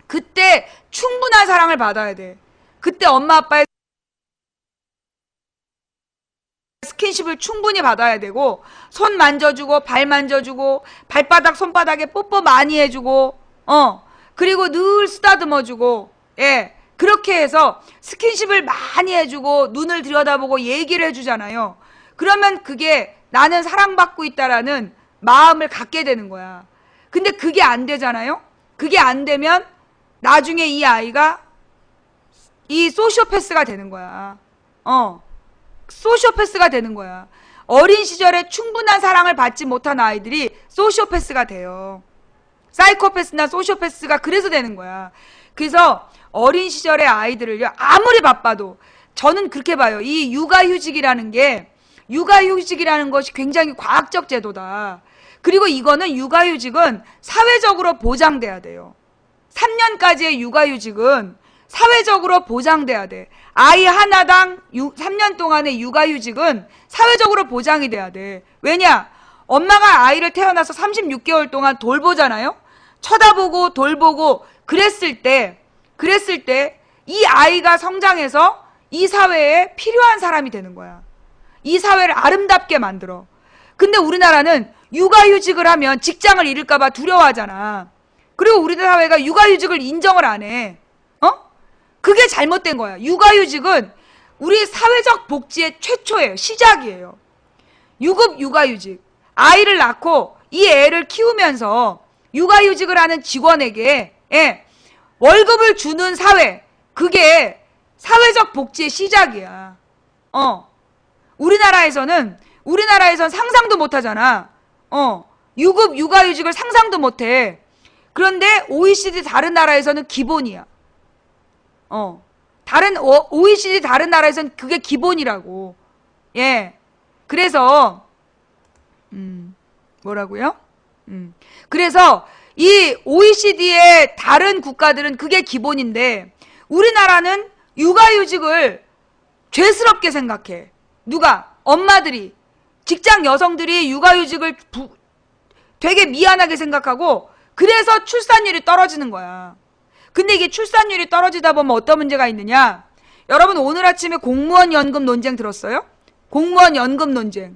그때 충분한 사랑을 받아야 돼. 그때 엄마 아빠의 스킨십을 충분히 받아야 되고, 손 만져주고 발 만져주고 발바닥 손바닥에 뽀뽀 많이 해주고, 그리고 늘 쓰다듬어주고, 예, 그렇게 해서 스킨십을 많이 해주고 눈을 들여다보고 얘기를 해주잖아요. 그러면 그게 나는 사랑받고 있다라는 마음을 갖게 되는 거야. 근데 그게 안 되잖아요. 그게 안 되면 나중에 이 아이가 이 소시오패스가 되는 거야. 소시오패스가 되는 거야. 어린 시절에 충분한 사랑을 받지 못한 아이들이 소시오패스가 돼요. 사이코패스나 소시오패스가 그래서 되는 거야. 그래서 어린 시절의 아이들을요, 아무리 바빠도 저는 그렇게 봐요. 이 육아휴직이라는 것이 굉장히 과학적 제도다. 그리고 이거는 육아휴직은 사회적으로 보장돼야 돼요. 3년까지의 육아휴직은 사회적으로 보장돼야 돼. 아이 하나당 3년 동안의 육아휴직은 사회적으로 보장이 돼야 돼. 왜냐? 엄마가 아이를 태어나서 36개월 동안 돌보잖아요? 쳐다보고 돌보고 그랬을 때 이 아이가 성장해서 이 사회에 필요한 사람이 되는 거야. 이 사회를 아름답게 만들어. 근데 우리나라는 육아휴직을 하면 직장을 잃을까봐 두려워하잖아. 그리고 우리 사회가 육아휴직을 인정을 안 해. 그게 잘못된 거야. 육아휴직은 우리 사회적 복지의 최초예요. 시작이에요. 유급 육아휴직. 아이를 낳고 이 애를 키우면서 육아휴직을 하는 직원에게 월급을 주는 사회. 그게 사회적 복지의 시작이야. 우리나라에선 상상도 못 하잖아. 유급 육아휴직을 상상도 못 해. 그런데 OECD 다른 나라에서는 기본이야. OECD 다른 나라에서는 그게 기본이라고. 예. 그래서, 뭐라고요? 그래서 이 OECD의 다른 국가들은 그게 기본인데, 우리나라는 육아휴직을 죄스럽게 생각해. 누가? 엄마들이. 직장 여성들이 육아휴직을 되게 미안하게 생각하고, 그래서 출산율이 떨어지는 거야. 근데 이게 출산율이 떨어지다 보면 어떤 문제가 있느냐? 여러분 오늘 아침에 공무원 연금 논쟁 들었어요? 공무원 연금 논쟁.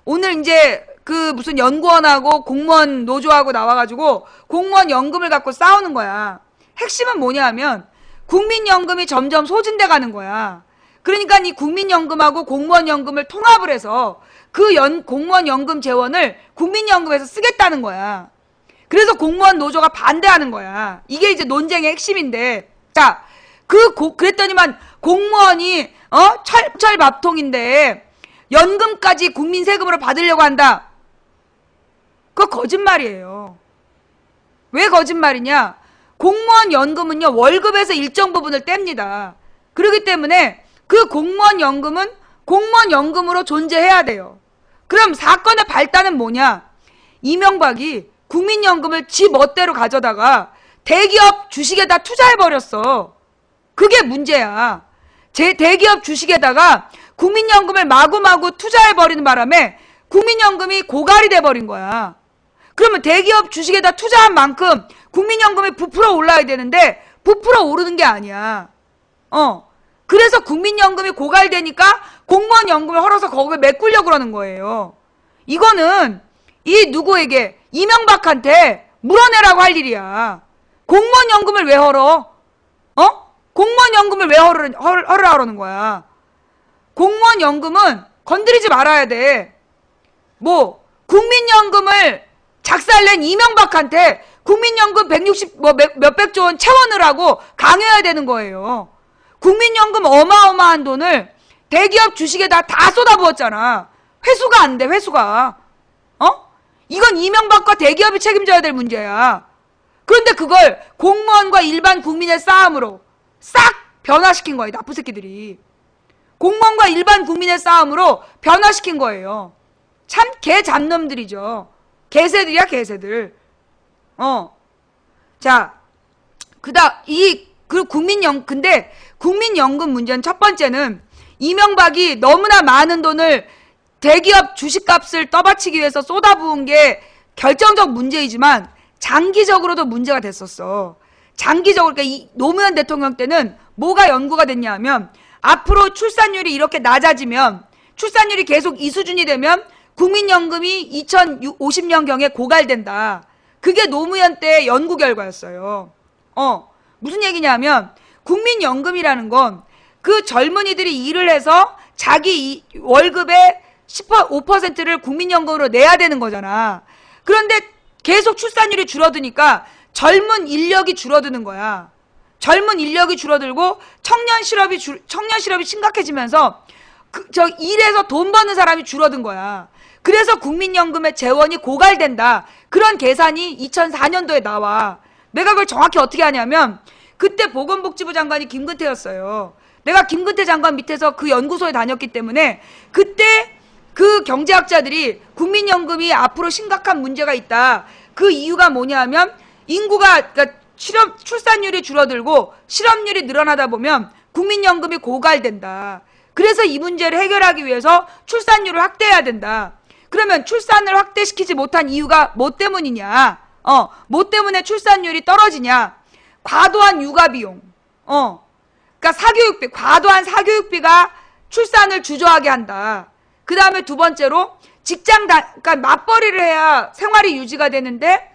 오늘 이제 그 무슨 연구원하고 공무원 노조하고 나와가지고 공무원 연금을 갖고 싸우는 거야. 핵심은 뭐냐 하면 국민연금이 점점 소진돼 가는 거야. 그러니까 이 국민연금하고 공무원 연금을 통합을 해서 그 공무원 연금 재원을 국민연금에서 쓰겠다는 거야. 그래서 공무원 노조가 반대하는 거야. 이게 이제 논쟁의 핵심인데, 자, 그랬더니만 공무원이 철밥통인데 연금까지 국민 세금으로 받으려고 한다. 그거 거짓말이에요. 왜 거짓말이냐? 공무원 연금은요 월급에서 일정 부분을 뗍니다. 그렇기 때문에 그 공무원 연금은 공무원 연금으로 존재해야 돼요. 그럼 사건의 발단은 뭐냐? 이명박이 국민연금을 지 멋대로 가져다가 대기업 주식에다 투자해버렸어. 그게 문제야. 대기업 주식에다가 국민연금을 마구마구 투자해버리는 바람에 국민연금이 고갈이 돼버린 거야. 그러면 대기업 주식에다 투자한 만큼 국민연금이 부풀어 올라야 되는데 부풀어 오르는 게 아니야. 그래서 국민연금이 고갈되니까 공무원 연금을 헐어서 거기에 메꾸려고 그러는 거예요. 이거는 이 누구에게? 이명박한테 물어내라고 할 일이야. 공무원 연금을 왜 헐어? 공무원 연금을 왜 헐으라는 거야? 공무원 연금은 건드리지 말아야 돼. 국민연금을 작살낸 이명박한테 국민연금 160 몇백조 원 채워넣으라고 강요해야 되는 거예요. 국민연금 어마어마한 돈을 대기업 주식에다 다 쏟아부었잖아. 회수가 안 돼, 회수가. 이건 이명박과 대기업이 책임져야 될 문제야. 그런데 그걸 공무원과 일반 국민의 싸움으로 싹 변화시킨 거예요. 나쁜 새끼들이. 공무원과 일반 국민의 싸움으로 변화시킨 거예요. 참 개잡놈들이죠. 개새들이야, 개새들. 자, 근데 국민연금 문제는 첫 번째는 이명박이 너무나 많은 돈을 대기업 주식값을 떠받치기 위해서 쏟아부은 게 결정적 문제이지만 장기적으로도 문제가 됐었어. 장기적으로, 그러니까 이 노무현 대통령 때는 뭐가 연구가 됐냐 하면 앞으로 출산율이 이렇게 낮아지면, 출산율이 계속 이 수준이 되면 국민연금이 2050년경에 고갈된다. 그게 노무현 때 연구 결과였어요. 무슨 얘기냐면 국민연금이라는 건 그 젊은이들이 일을 해서 자기 월급의 5%를 국민연금으로 내야 되는 거잖아. 그런데 계속 출산율이 줄어드니까 젊은 인력이 줄어드는 거야. 젊은 인력이 줄어들고 청년 실업이 심각해지면서 일해서 돈 버는 사람이 줄어든 거야. 그래서 국민연금의 재원이 고갈된다. 그런 계산이 2004년도에 나와. 내가 그걸 정확히 어떻게 하냐면 그때 보건복지부 장관이 김근태였어요. 내가 김근태 장관 밑에서 그 연구소에 다녔기 때문에 그때 그 경제학자들이 국민연금이 앞으로 심각한 문제가 있다. 그 이유가 뭐냐 하면 인구가, 그러니까 출산율이 줄어들고 실업률이 늘어나다 보면 국민연금이 고갈된다. 그래서 이 문제를 해결하기 위해서 출산율을 확대해야 된다. 그러면 출산을 확대시키지 못한 이유가 뭐 때문이냐? 뭐 때문에 출산율이 떨어지냐? 과도한 육아비용. 그러니까 사교육비, 과도한 사교육비가 출산을 주저하게 한다. 그 다음에 두 번째로 그러니까 맞벌이를 해야 생활이 유지가 되는데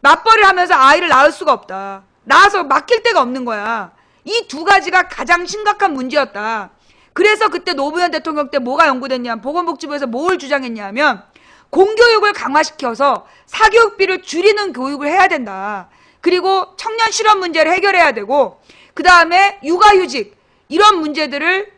맞벌이를 하면서 아이를 낳을 수가 없다. 낳아서 맡길 데가 없는 거야. 이 두 가지가 가장 심각한 문제였다. 그래서 그때 노무현 대통령 때 뭐가 연구됐냐면 보건복지부에서 뭘 주장했냐면 공교육을 강화시켜서 사교육비를 줄이는 교육을 해야 된다. 그리고 청년 실업 문제를 해결해야 되고 그 다음에 육아휴직 이런 문제들을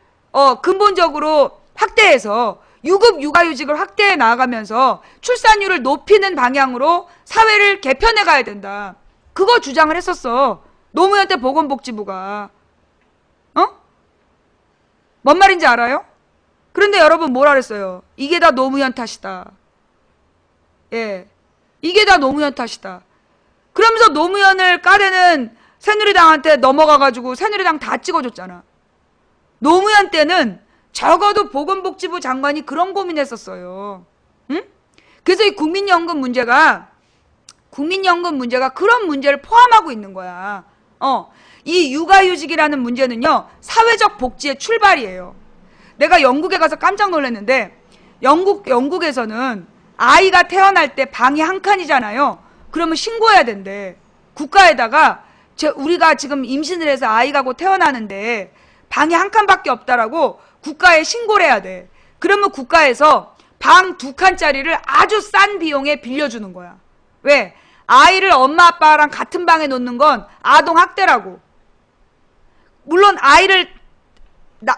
근본적으로 확대해서 유급 육아휴직을 확대해 나아가면서 출산율을 높이는 방향으로 사회를 개편해 가야 된다. 그거 주장을 했었어. 노무현 때 보건복지부가. 뭔 말인지 알아요? 그런데 여러분 뭐라 그랬어요? 이게 다 노무현 탓이다. 예, 이게 다 노무현 탓이다. 그러면서 노무현을 까대는 새누리당한테 넘어가가지고 새누리당 다 찍어줬잖아. 노무현 때는 적어도 보건복지부 장관이 그런 고민했었어요. 응? 그래서 이 국민연금 문제가 그런 문제를 포함하고 있는 거야. 이 육아휴직이라는 문제는요, 사회적 복지의 출발이에요. 내가 영국에 가서 깜짝 놀랐는데, 영국에서는 아이가 태어날 때 방이 한 칸이잖아요. 그러면 신고해야 된대. 국가에다가, 우리가 지금 임신을 해서 아이가 곧 태어나는데, 방이 한 칸밖에 없다라고 국가에 신고를 해야 돼. 그러면 국가에서 방 2칸짜리를 아주 싼 비용에 빌려주는 거야. 왜? 아이를 엄마 아빠랑 같은 방에 놓는 건 아동학대라고. 물론 아이를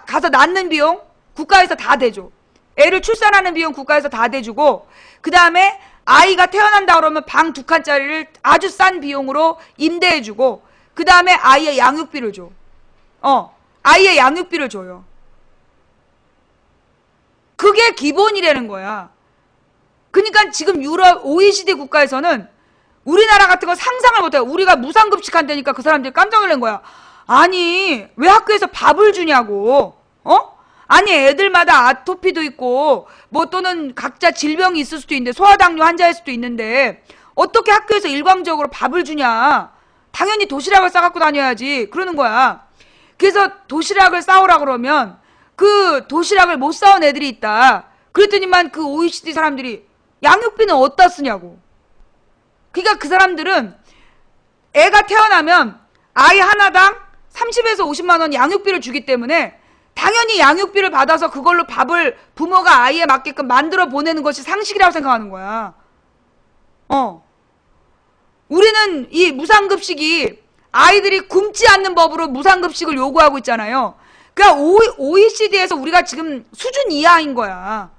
가서 낳는 비용 국가에서 다 대줘. 애를 출산하는 비용 국가에서 다 대주고 그 다음에 아이가 태어난다 그러면 방 2칸짜리를 아주 싼 비용으로 임대해주고 그 다음에 아이의 양육비를 줘. 아이의 양육비를 줘요. 그게 기본이라는 거야. 그러니까 지금 유럽 OECD 국가에서는 우리나라 같은 거 상상을 못해요. 우리가 무상급식 한다니까 그 사람들이 깜짝 놀란 거야. 아니 왜 학교에서 밥을 주냐고. 아니 애들마다 아토피도 있고 뭐 또는 각자 질병이 있을 수도 있는데 소아당뇨 환자일 수도 있는데 어떻게 학교에서 일광적으로 밥을 주냐. 당연히 도시락을 싸갖고 다녀야지 그러는 거야. 그래서 도시락을 싸오라 그러면 그 도시락을 못 싸온 애들이 있다. 그랬더니만 그 OECD 사람들이 양육비는 어디다 쓰냐고. 그러니까 그 사람들은 애가 태어나면 아이 하나당 30에서 50만 원 양육비를 주기 때문에 당연히 양육비를 받아서 그걸로 밥을 부모가 아이에 맞게끔 만들어 보내는 것이 상식이라고 생각하는 거야. 우리는 이 무상급식이 아이들이 굶지 않는 법으로 무상급식을 요구하고 있잖아요. 그러니까 OECD에서 우리가 지금 수준 이하인 거야.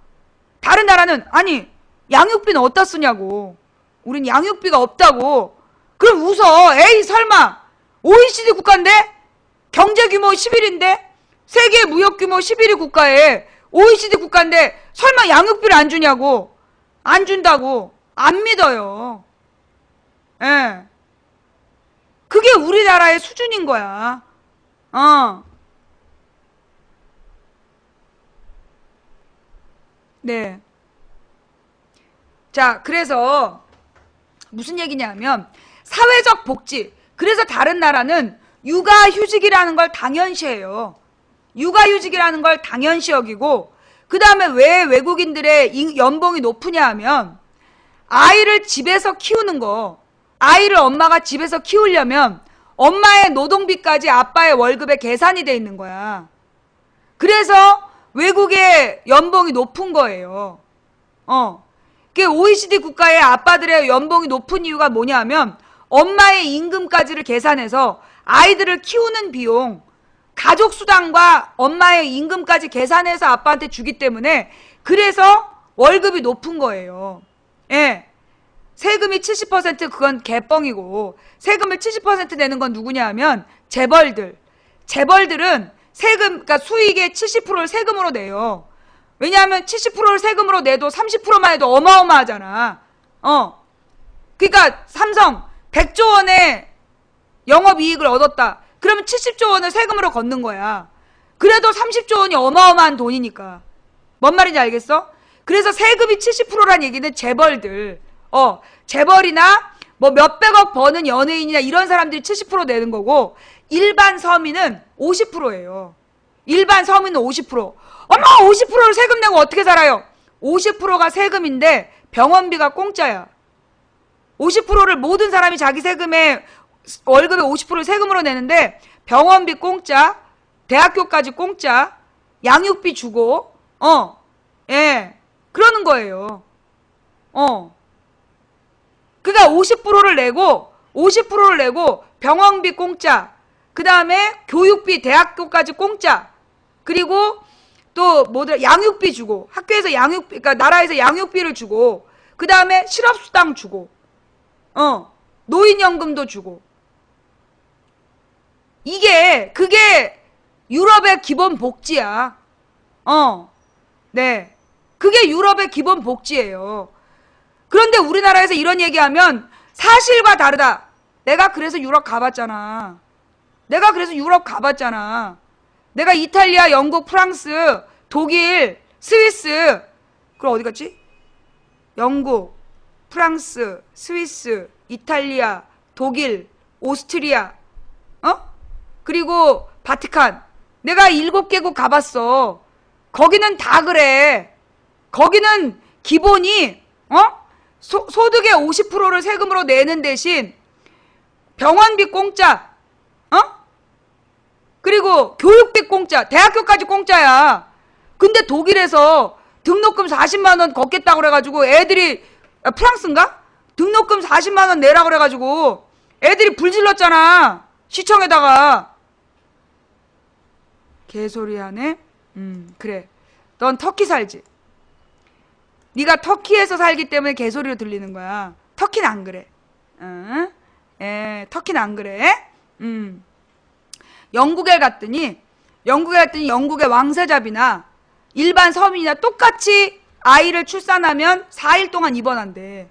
다른 나라는 아니 양육비는 어디다 쓰냐고. 우린 양육비가 없다고. 그럼 웃어. 에이 설마 OECD 국가인데 경제규모 11인데 세계 무역규모 11위 국가에 OECD 국가인데 설마 양육비를 안 주냐고. 안 준다고. 안 믿어요. 예. 그게 우리나라의 수준인 거야. 네. 자, 그래서 무슨 얘기냐면 사회적 복지. 그래서 다른 나라는 육아휴직이라는 걸 당연시해요. 육아휴직이라는 걸 당연시 여기고 그 다음에 왜 외국인들의 연봉이 높으냐 하면 아이를 집에서 키우는 거. 아이를 엄마가 집에서 키우려면 엄마의 노동비까지 아빠의 월급에 계산이 돼 있는 거야. 그래서 외국의 연봉이 높은 거예요. OECD 국가의 아빠들의 연봉이 높은 이유가 뭐냐면 엄마의 임금까지를 계산해서 아이들을 키우는 비용, 가족수당과 엄마의 임금까지 계산해서 아빠한테 주기 때문에 그래서 월급이 높은 거예요. 예. 세금이 70% 그건 개뻥이고 세금을 70% 내는 건 누구냐 하면 재벌들. 재벌들은 세금, 그러니까 수익의 70%를 세금으로 내요. 왜냐하면 70%를 세금으로 내도 30%만 해도 어마어마하잖아. 그러니까 삼성 100조 원의 영업이익을 얻었다. 그러면 70조 원을 세금으로 걷는 거야. 그래도 30조 원이 어마어마한 돈이니까. 뭔 말인지 알겠어? 그래서 세금이 70%란 얘기는 재벌들, 재벌이나 뭐 몇백억 버는 연예인이나 이런 사람들이 70% 내는 거고, 일반 서민은 50%예요. 일반 서민은 50%. 어머, 50%를 세금 내고 어떻게 살아요? 50%가 세금인데 병원비가 공짜야. 50%를 모든 사람이 자기 세금에, 월급의 50%를 세금으로 내는데 병원비 공짜, 대학교까지 공짜, 양육비 주고, 예, 그러는 거예요. 그러니까 50%를 내고 병원비 공짜, 그 다음에 교육비, 대학교까지 공짜, 그리고 또 뭐더라, 양육비 주고, 학교에서 양육비, 그러니까 나라에서 양육비를 주고, 그 다음에 실업수당 주고, 노인연금도 주고. 그게 유럽의 기본 복지야. 네. 그게 유럽의 기본 복지예요. 그런데 우리나라에서 이런 얘기하면 사실과 다르다. 내가 그래서 유럽 가봤잖아. 내가 이탈리아, 영국, 프랑스, 독일, 스위스, 그럼 어디 갔지? 영국, 프랑스, 스위스, 이탈리아, 독일, 오스트리아, 그리고 바티칸. 내가 7개국 가봤어. 거기는 다 그래. 거기는 기본이, 소득의 50%를 세금으로 내는 대신 병원비 공짜, 그리고 교육비 공짜, 대학교까지 공짜야. 근데 독일에서 등록금 40만 원 걷겠다고 그래가지고 애들이, 프랑스인가? 등록금 40만 원 내라고 그래가지고 애들이 불질렀잖아. 시청에다가. 개소리 하네? 그래. 넌 터키 살지? 네가 터키에서 살기 때문에 개소리로 들리는 거야. 터키는 안 그래. 터키는 안 그래. 영국에 갔더니 영국의 왕세자비나 일반 서민이나 똑같이 아이를 출산하면 4일 동안 입원한대.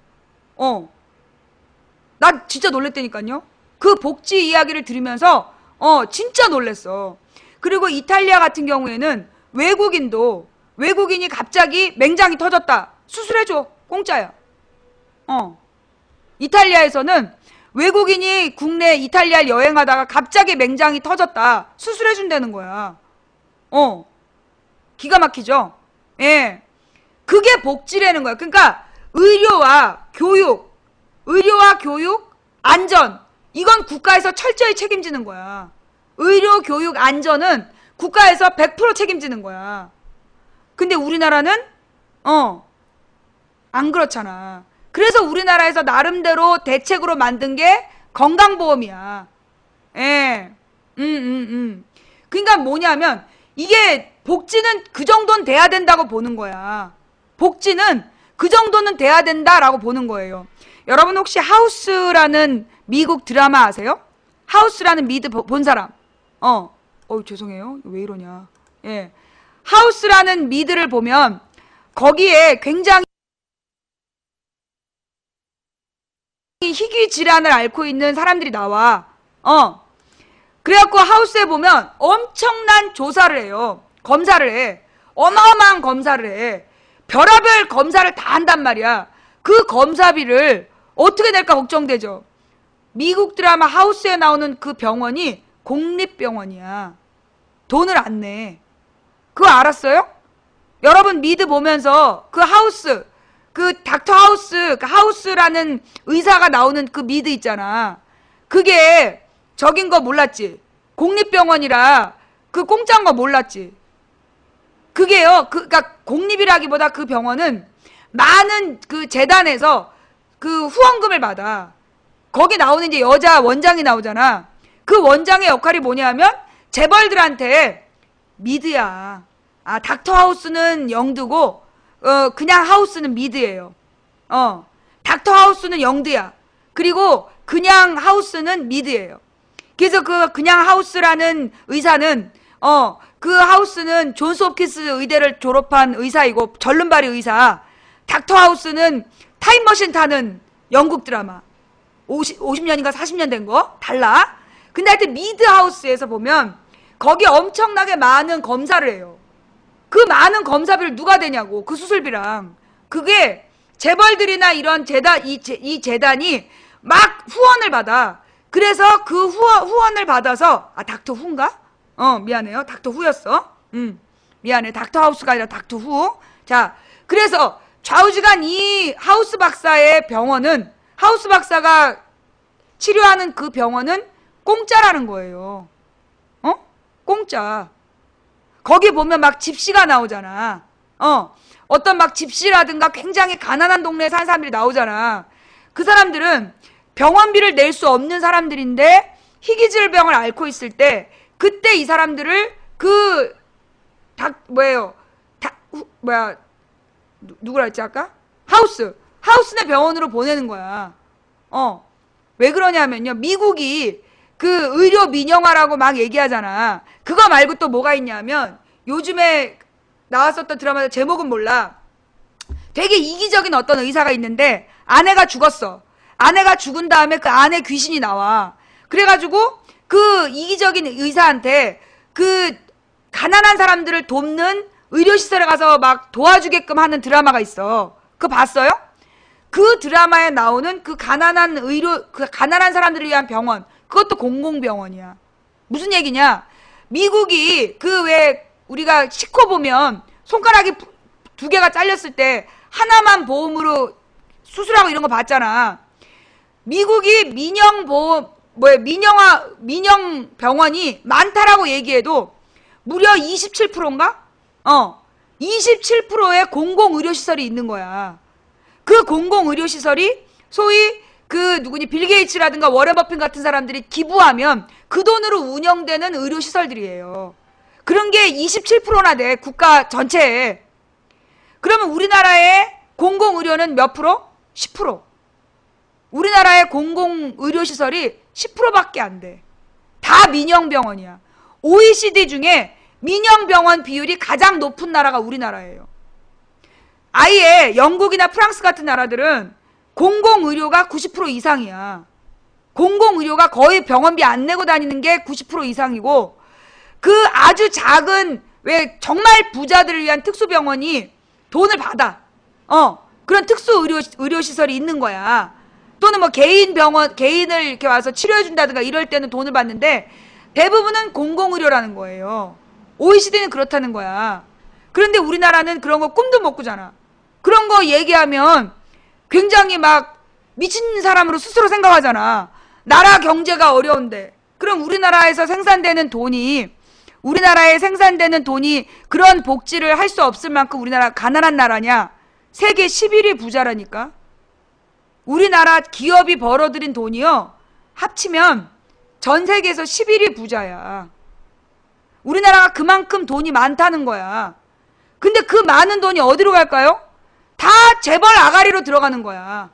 나 진짜 놀랬다니까요. 그 복지 이야기를 들으면서 진짜 놀랬어. 그리고 이탈리아 같은 경우에는 외국인이 갑자기 맹장이 터졌다. 수술해줘. 공짜야. 이탈리아에서는 외국인이 국내 이탈리아 여행하다가 갑자기 맹장이 터졌다. 수술해준다는 거야. 기가 막히죠? 예. 그게 복지라는 거야. 그러니까 의료와 교육, 안전, 이건 국가에서 철저히 책임지는 거야. 의료, 교육, 안전은 국가에서 100% 책임지는 거야. 근데 우리나라는 안 그렇잖아. 그래서 우리나라에서 나름대로 대책으로 만든 게 건강보험이야. 예. 그러니까 뭐냐면 이게 복지는 그 정도는 돼야 된다고 보는 거야. 복지는 그 정도는 돼야 된다라고 보는 거예요. 여러분 혹시 하우스라는 미국 드라마 아세요? 하우스라는 미드 본 사람? 죄송해요. 왜 이러냐. 예. 하우스라는 미드를 보면 거기에 굉장히 희귀 질환을 앓고 있는 사람들이 나와. 그래갖고 하우스에 보면 엄청난 조사를 해요. 검사를 해. 어마어마한 검사를 해. 별의별 검사를 다 한단 말이야. 그 검사비를 어떻게 낼까 걱정되죠. 미국 드라마 하우스에 나오는 그 병원이 공립병원이야. 돈을 안 내. 그거 알았어요? 여러분 미드 보면서 그 하우스, 그 닥터 하우스, 그 하우스라는 의사가 나오는 그 미드 있잖아. 그게 적인 거 몰랐지? 공립병원이라 그 공짜인 거 몰랐지? 그게요, 그러니까 공립이라기보다 그 병원은 많은 그 재단에서 그 후원금을 받아. 거기 나오는 이제 여자 원장이 나오잖아. 그 원장의 역할이 뭐냐면 재벌들한테 미드야. 닥터 하우스는 영드고 그냥 하우스는 미드예요. 닥터 하우스는 영드야. 그리고 그냥 하우스는 미드예요. 그래서 그 그냥 하우스라는 의사는 그 하우스는 존스 홉킨스 의대를 졸업한 의사이고 절름발이 의사. 닥터 하우스는 타임머신 타는 영국 드라마. 50년인가 40년 된 거? 달라. 근데 하여튼 미드하우스에서 보면 거기 엄청나게 많은 검사를 해요. 그 많은 검사비를 누가 대냐고. 그 수술비랑. 그게 재벌들이나 이런 이 재단이 막 후원을 받아. 그래서 그 후원을 받아서 닥터 후인가? 미안해요. 닥터 후였어. 미안해. 닥터 하우스가 아니라 닥터 후. 자, 그래서 좌우지간 이 하우스 박사의 병원은, 하우스 박사가 치료하는 그 병원은 공짜라는 거예요. 공짜. 거기 보면 막 집시가 나오잖아. 어떤 막 집시라든가 굉장히 가난한 동네에 사는 사람들이 나오잖아. 그 사람들은 병원비를 낼 수 없는 사람들인데 희귀질병을 앓고 있을 때 그때 이 사람들을 누구라 했지 아까? 하우스네 병원으로 보내는 거야. 왜 그러냐면요. 미국이 그 의료 민영화라고 막 얘기하잖아. 그거 말고 또 뭐가 있냐면 요즘에 나왔었던 드라마 제목은 몰라. 되게 이기적인 어떤 의사가 있는데 아내가 죽었어. 아내가 죽은 다음에 그 아내 귀신이 나와. 그래가지고 그 이기적인 의사한테 그 가난한 사람들을 돕는 의료시설에 가서 막 도와주게끔 하는 드라마가 있어. 그거 봤어요? 그 드라마에 나오는 그 가난한 사람들을 위한 병원, 그것도 공공병원이야. 무슨 얘기냐? 미국이 왜 우리가 시코 보면 손가락이 2개가 잘렸을 때 하나만 보험으로 수술하고 이런 거 봤잖아. 미국이 민영 병원이 많다라고 얘기해도 무려 27%인가? 27%의 공공의료시설이 있는 거야. 그 공공의료시설이 소위 빌 게이츠라든가 워렌 버핏 같은 사람들이 기부하면 그 돈으로 운영되는 의료시설들이에요. 그런 게 27%나 돼, 국가 전체에. 그러면 우리나라의 공공의료는 몇 프로? 10%. 우리나라의 공공의료시설이 10%밖에 안 돼. 다 민영병원이야. OECD 중에 민영병원 비율이 가장 높은 나라가 우리나라예요. 아예 영국이나 프랑스 같은 나라들은 공공의료가 90% 이상이야. 공공의료가 거의 병원비 안 내고 다니는 게 90% 이상이고, 그 아주 작은 왜 정말 부자들을 위한 특수병원이 돈을 받아. 그런 의료시설이 있는 거야. 또는 뭐 개인을 이렇게 와서 치료해준다든가 이럴 때는 돈을 받는데 대부분은 공공의료라는 거예요. OECD는 그렇다는 거야. 그런데 우리나라는 그런 거 꿈도 못 꾸잖아. 그런 거 얘기하면 굉장히 막 미친 사람으로 스스로 생각하잖아. 나라 경제가 어려운데. 그럼 우리나라에 생산되는 돈이 그런 복지를 할 수 없을 만큼 우리나라 가난한 나라냐? 세계 11위 부자라니까. 우리나라 기업이 벌어들인 돈이요, 합치면 전 세계에서 11위 부자야. 우리나라가 그만큼 돈이 많다는 거야. 근데 그 많은 돈이 어디로 갈까요? 다 재벌 아가리로 들어가는 거야.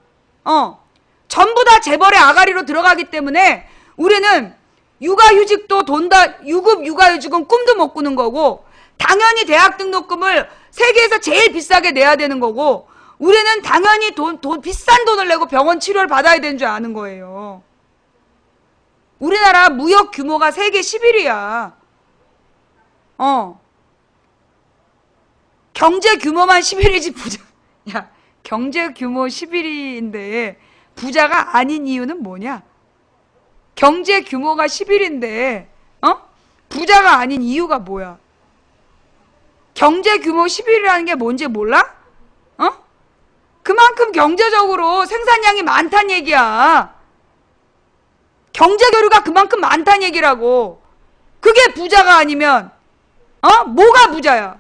전부 다 재벌의 아가리로 들어가기 때문에 우리는 육아휴직도 유급 육아휴직은 꿈도 못 꾸는 거고, 당연히 대학 등록금을 세계에서 제일 비싸게 내야 되는 거고, 우리는 당연히 비싼 돈을 내고 병원 치료를 받아야 되는 줄 아는 거예요. 우리나라 무역 규모가 세계 11위야. 경제 규모만 11위지 야, 경제 규모 11위인데 부자가 아닌 이유는 뭐냐? 경제 규모가 11위인데 부자가 아닌 이유가 뭐야? 경제 규모 11위라는 게 뭔지 몰라? 그만큼 경제적으로 생산량이 많다는 얘기야. 경제 교류가 그만큼 많다는 얘기라고. 그게 부자가 아니면 뭐가 부자야?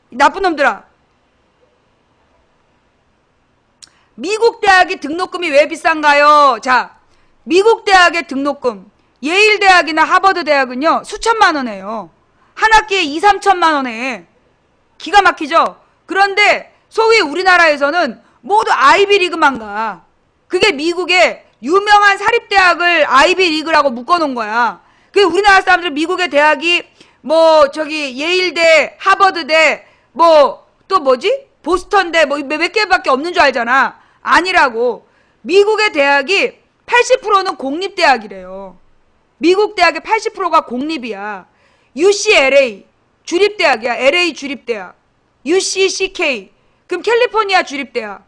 나쁜 놈들아. 미국 대학이 등록금이 왜 비싼가요? 자, 미국 대학의 등록금, 예일 대학이나 하버드 대학은요 수천만 원이에요. 한 학기에 2, 3천만 원에. 기가 막히죠? 그런데 소위 우리나라에서는 모두 아이비리그만 가. 그게 미국의 유명한 사립대학을 아이비리그라고 묶어놓은 거야. 그게 우리나라 사람들 미국의 대학이 예일대, 하버드대, 또 뭐지? 보스턴대, 몇 개밖에 없는 줄 알잖아. 아니라고. 미국의 대학이 80%는 공립대학이래요. 미국 대학의 80%가 공립이야. UCLA 주립대학이야. LA 주립대학. UCCK 그럼 캘리포니아 주립대학.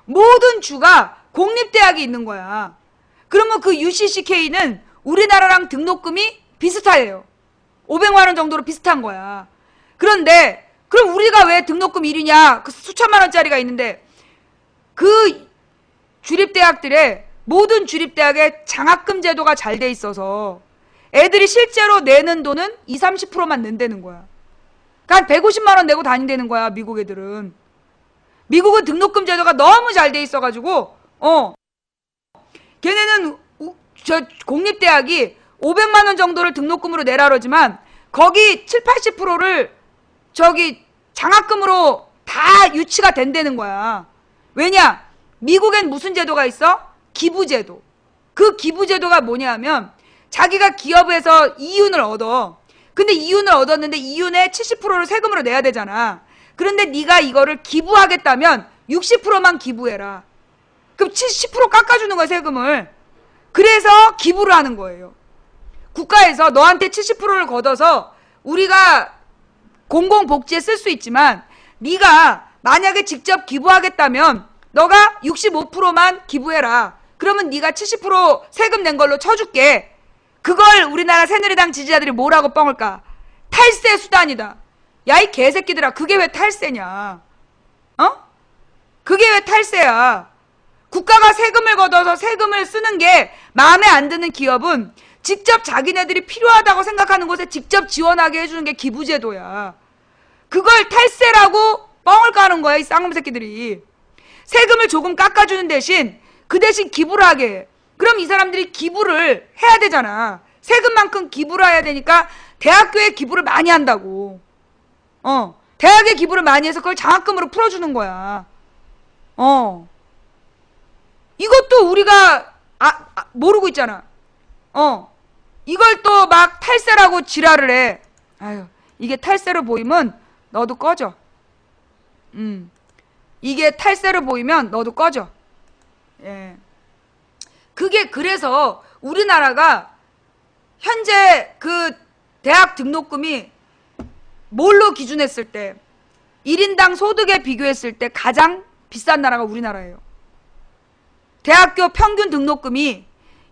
모든 주가 공립대학이 있는 거야. 그러면 그 UCCK는 우리나라랑 등록금이 비슷해요. 500만 원 정도로 비슷한 거야. 그런데 그럼 우리가 왜 등록금 1위냐? 그 수천만 원짜리가 있는데 그 주립대학들의 모든 주립대학의 장학금 제도가 잘 돼 있어서 애들이 실제로 내는 돈은 20, 30%만 낸다는 거야. 그러니까 150만 원 내고 다닌다는 거야, 미국 애들은. 미국은 등록금 제도가 너무 잘 돼 있어가지고 걔네는 저 공립대학이 500만 원 정도를 등록금으로 내라 그러지만 거기 7, 80%를 저기 장학금으로 다 유치가 된다는 거야. 왜냐? 미국엔 무슨 제도가 있어? 기부제도. 그 기부제도가 뭐냐 하면 자기가 기업에서 이윤을 얻어. 근데 이윤을 얻었는데 이윤의 70%를 세금으로 내야 되잖아. 그런데 네가 이거를 기부하겠다면 60%만 기부해라. 그럼 70% 깎아주는 거야, 세금을. 그래서 기부를 하는 거예요. 국가에서 너한테 70%를 걷어서 우리가 공공복지에 쓸 수 있지만 네가 만약에 직접 기부하겠다면 너가 65%만 기부해라. 그러면 네가 70% 세금 낸 걸로 쳐줄게. 그걸 우리나라 새누리당 지지자들이 뭐라고 뻥을까? 탈세 수단이다. 야, 이 개새끼들아, 그게 왜 탈세냐? 그게 왜 탈세야? 국가가 세금을 걷어서 세금을 쓰는 게 마음에 안 드는 기업은 직접 자기네들이 필요하다고 생각하는 곳에 직접 지원하게 해주는 게 기부제도야. 그걸 탈세라고 뻥을 까는 거야, 이 쌍놈 새끼들이. 세금을 조금 깎아주는 대신 그 대신 기부를 하게 해. 그럼 이 사람들이 기부를 해야 되잖아. 세금만큼 기부를 해야 되니까 대학교에 기부를 많이 한다고. 대학에 기부를 많이 해서 그걸 장학금으로 풀어주는 거야. 이것도 우리가 모르고 있잖아. 이걸 또 막 탈세라고 지랄을 해. 아유, 이게 탈세로 보이면 너도 꺼져. 이게 탈세로 보이면 너도 꺼져. 예. 그게 그래서 우리나라가 현재 그 대학 등록금이 뭘로 기준했을 때 1인당 소득에 비교했을 때 가장 비싼 나라가 우리나라예요. 대학교 평균 등록금이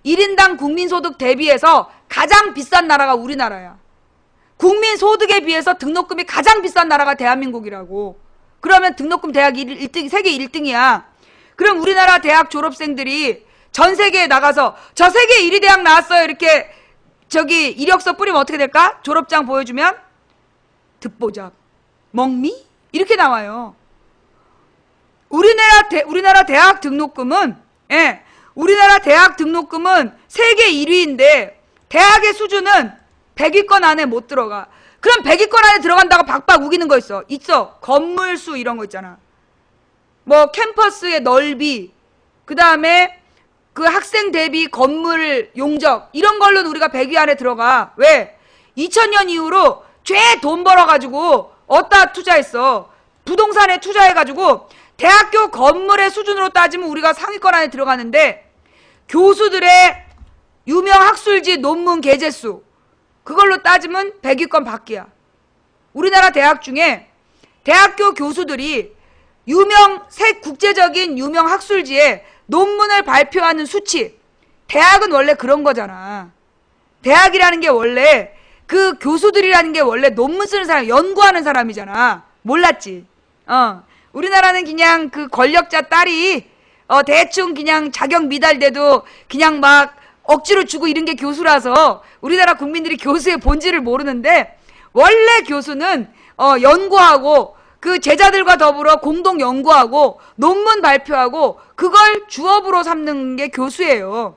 1인당 국민소득 대비해서 가장 비싼 나라가 우리나라야. 국민소득에 비해서 등록금이 가장 비싼 나라가 대한민국이라고. 그러면 등록금 대학 1등, 세계 1등이야. 그럼 우리나라 대학 졸업생들이 전 세계에 나가서 저 세계 1위 대학 나왔어요. 이렇게 저기 이력서 뿌리면 어떻게 될까? 졸업장 보여주면 듣보잡, 멍미? 이렇게 나와요. 우리나라 대학 등록금은 우리나라 대학 등록금은 세계 1위인데 대학의 수준은 100위권 안에 못 들어가. 그럼 100위권 안에 들어간다고 박박 우기는 거 있어. 건물 수 이런 거 있잖아. 뭐 캠퍼스의 넓이, 그 다음에 그 학생 대비 건물 용적 이런 걸로는 우리가 100위 안에 들어가. 왜? 2000년 이후로 죄 돈 벌어가지고 어디다 투자했어? 부동산에 투자해가지고 대학교 건물의 수준으로 따지면 우리가 상위권 안에 들어가는데 교수들의 유명 학술지 논문 게재수 그걸로 따지면 100위권 밖이야. 우리나라 대학 중에 대학교 교수들이 국제적인 유명 학술지에 논문을 발표하는 수치. 대학은 원래 그런 거잖아. 대학이라는 게 원래 그 교수들이라는 게 원래 논문 쓰는 사람, 연구하는 사람이잖아. 몰랐지? 우리나라는 그냥 그 권력자 딸이 대충 그냥 자격 미달돼도 그냥 막 억지로 주고 이런 게 교수라서 우리나라 국민들이 교수의 본질을 모르는데 원래 교수는 연구하고 그 제자들과 더불어 공동 연구하고 논문 발표하고 그걸 주업으로 삼는 게 교수예요.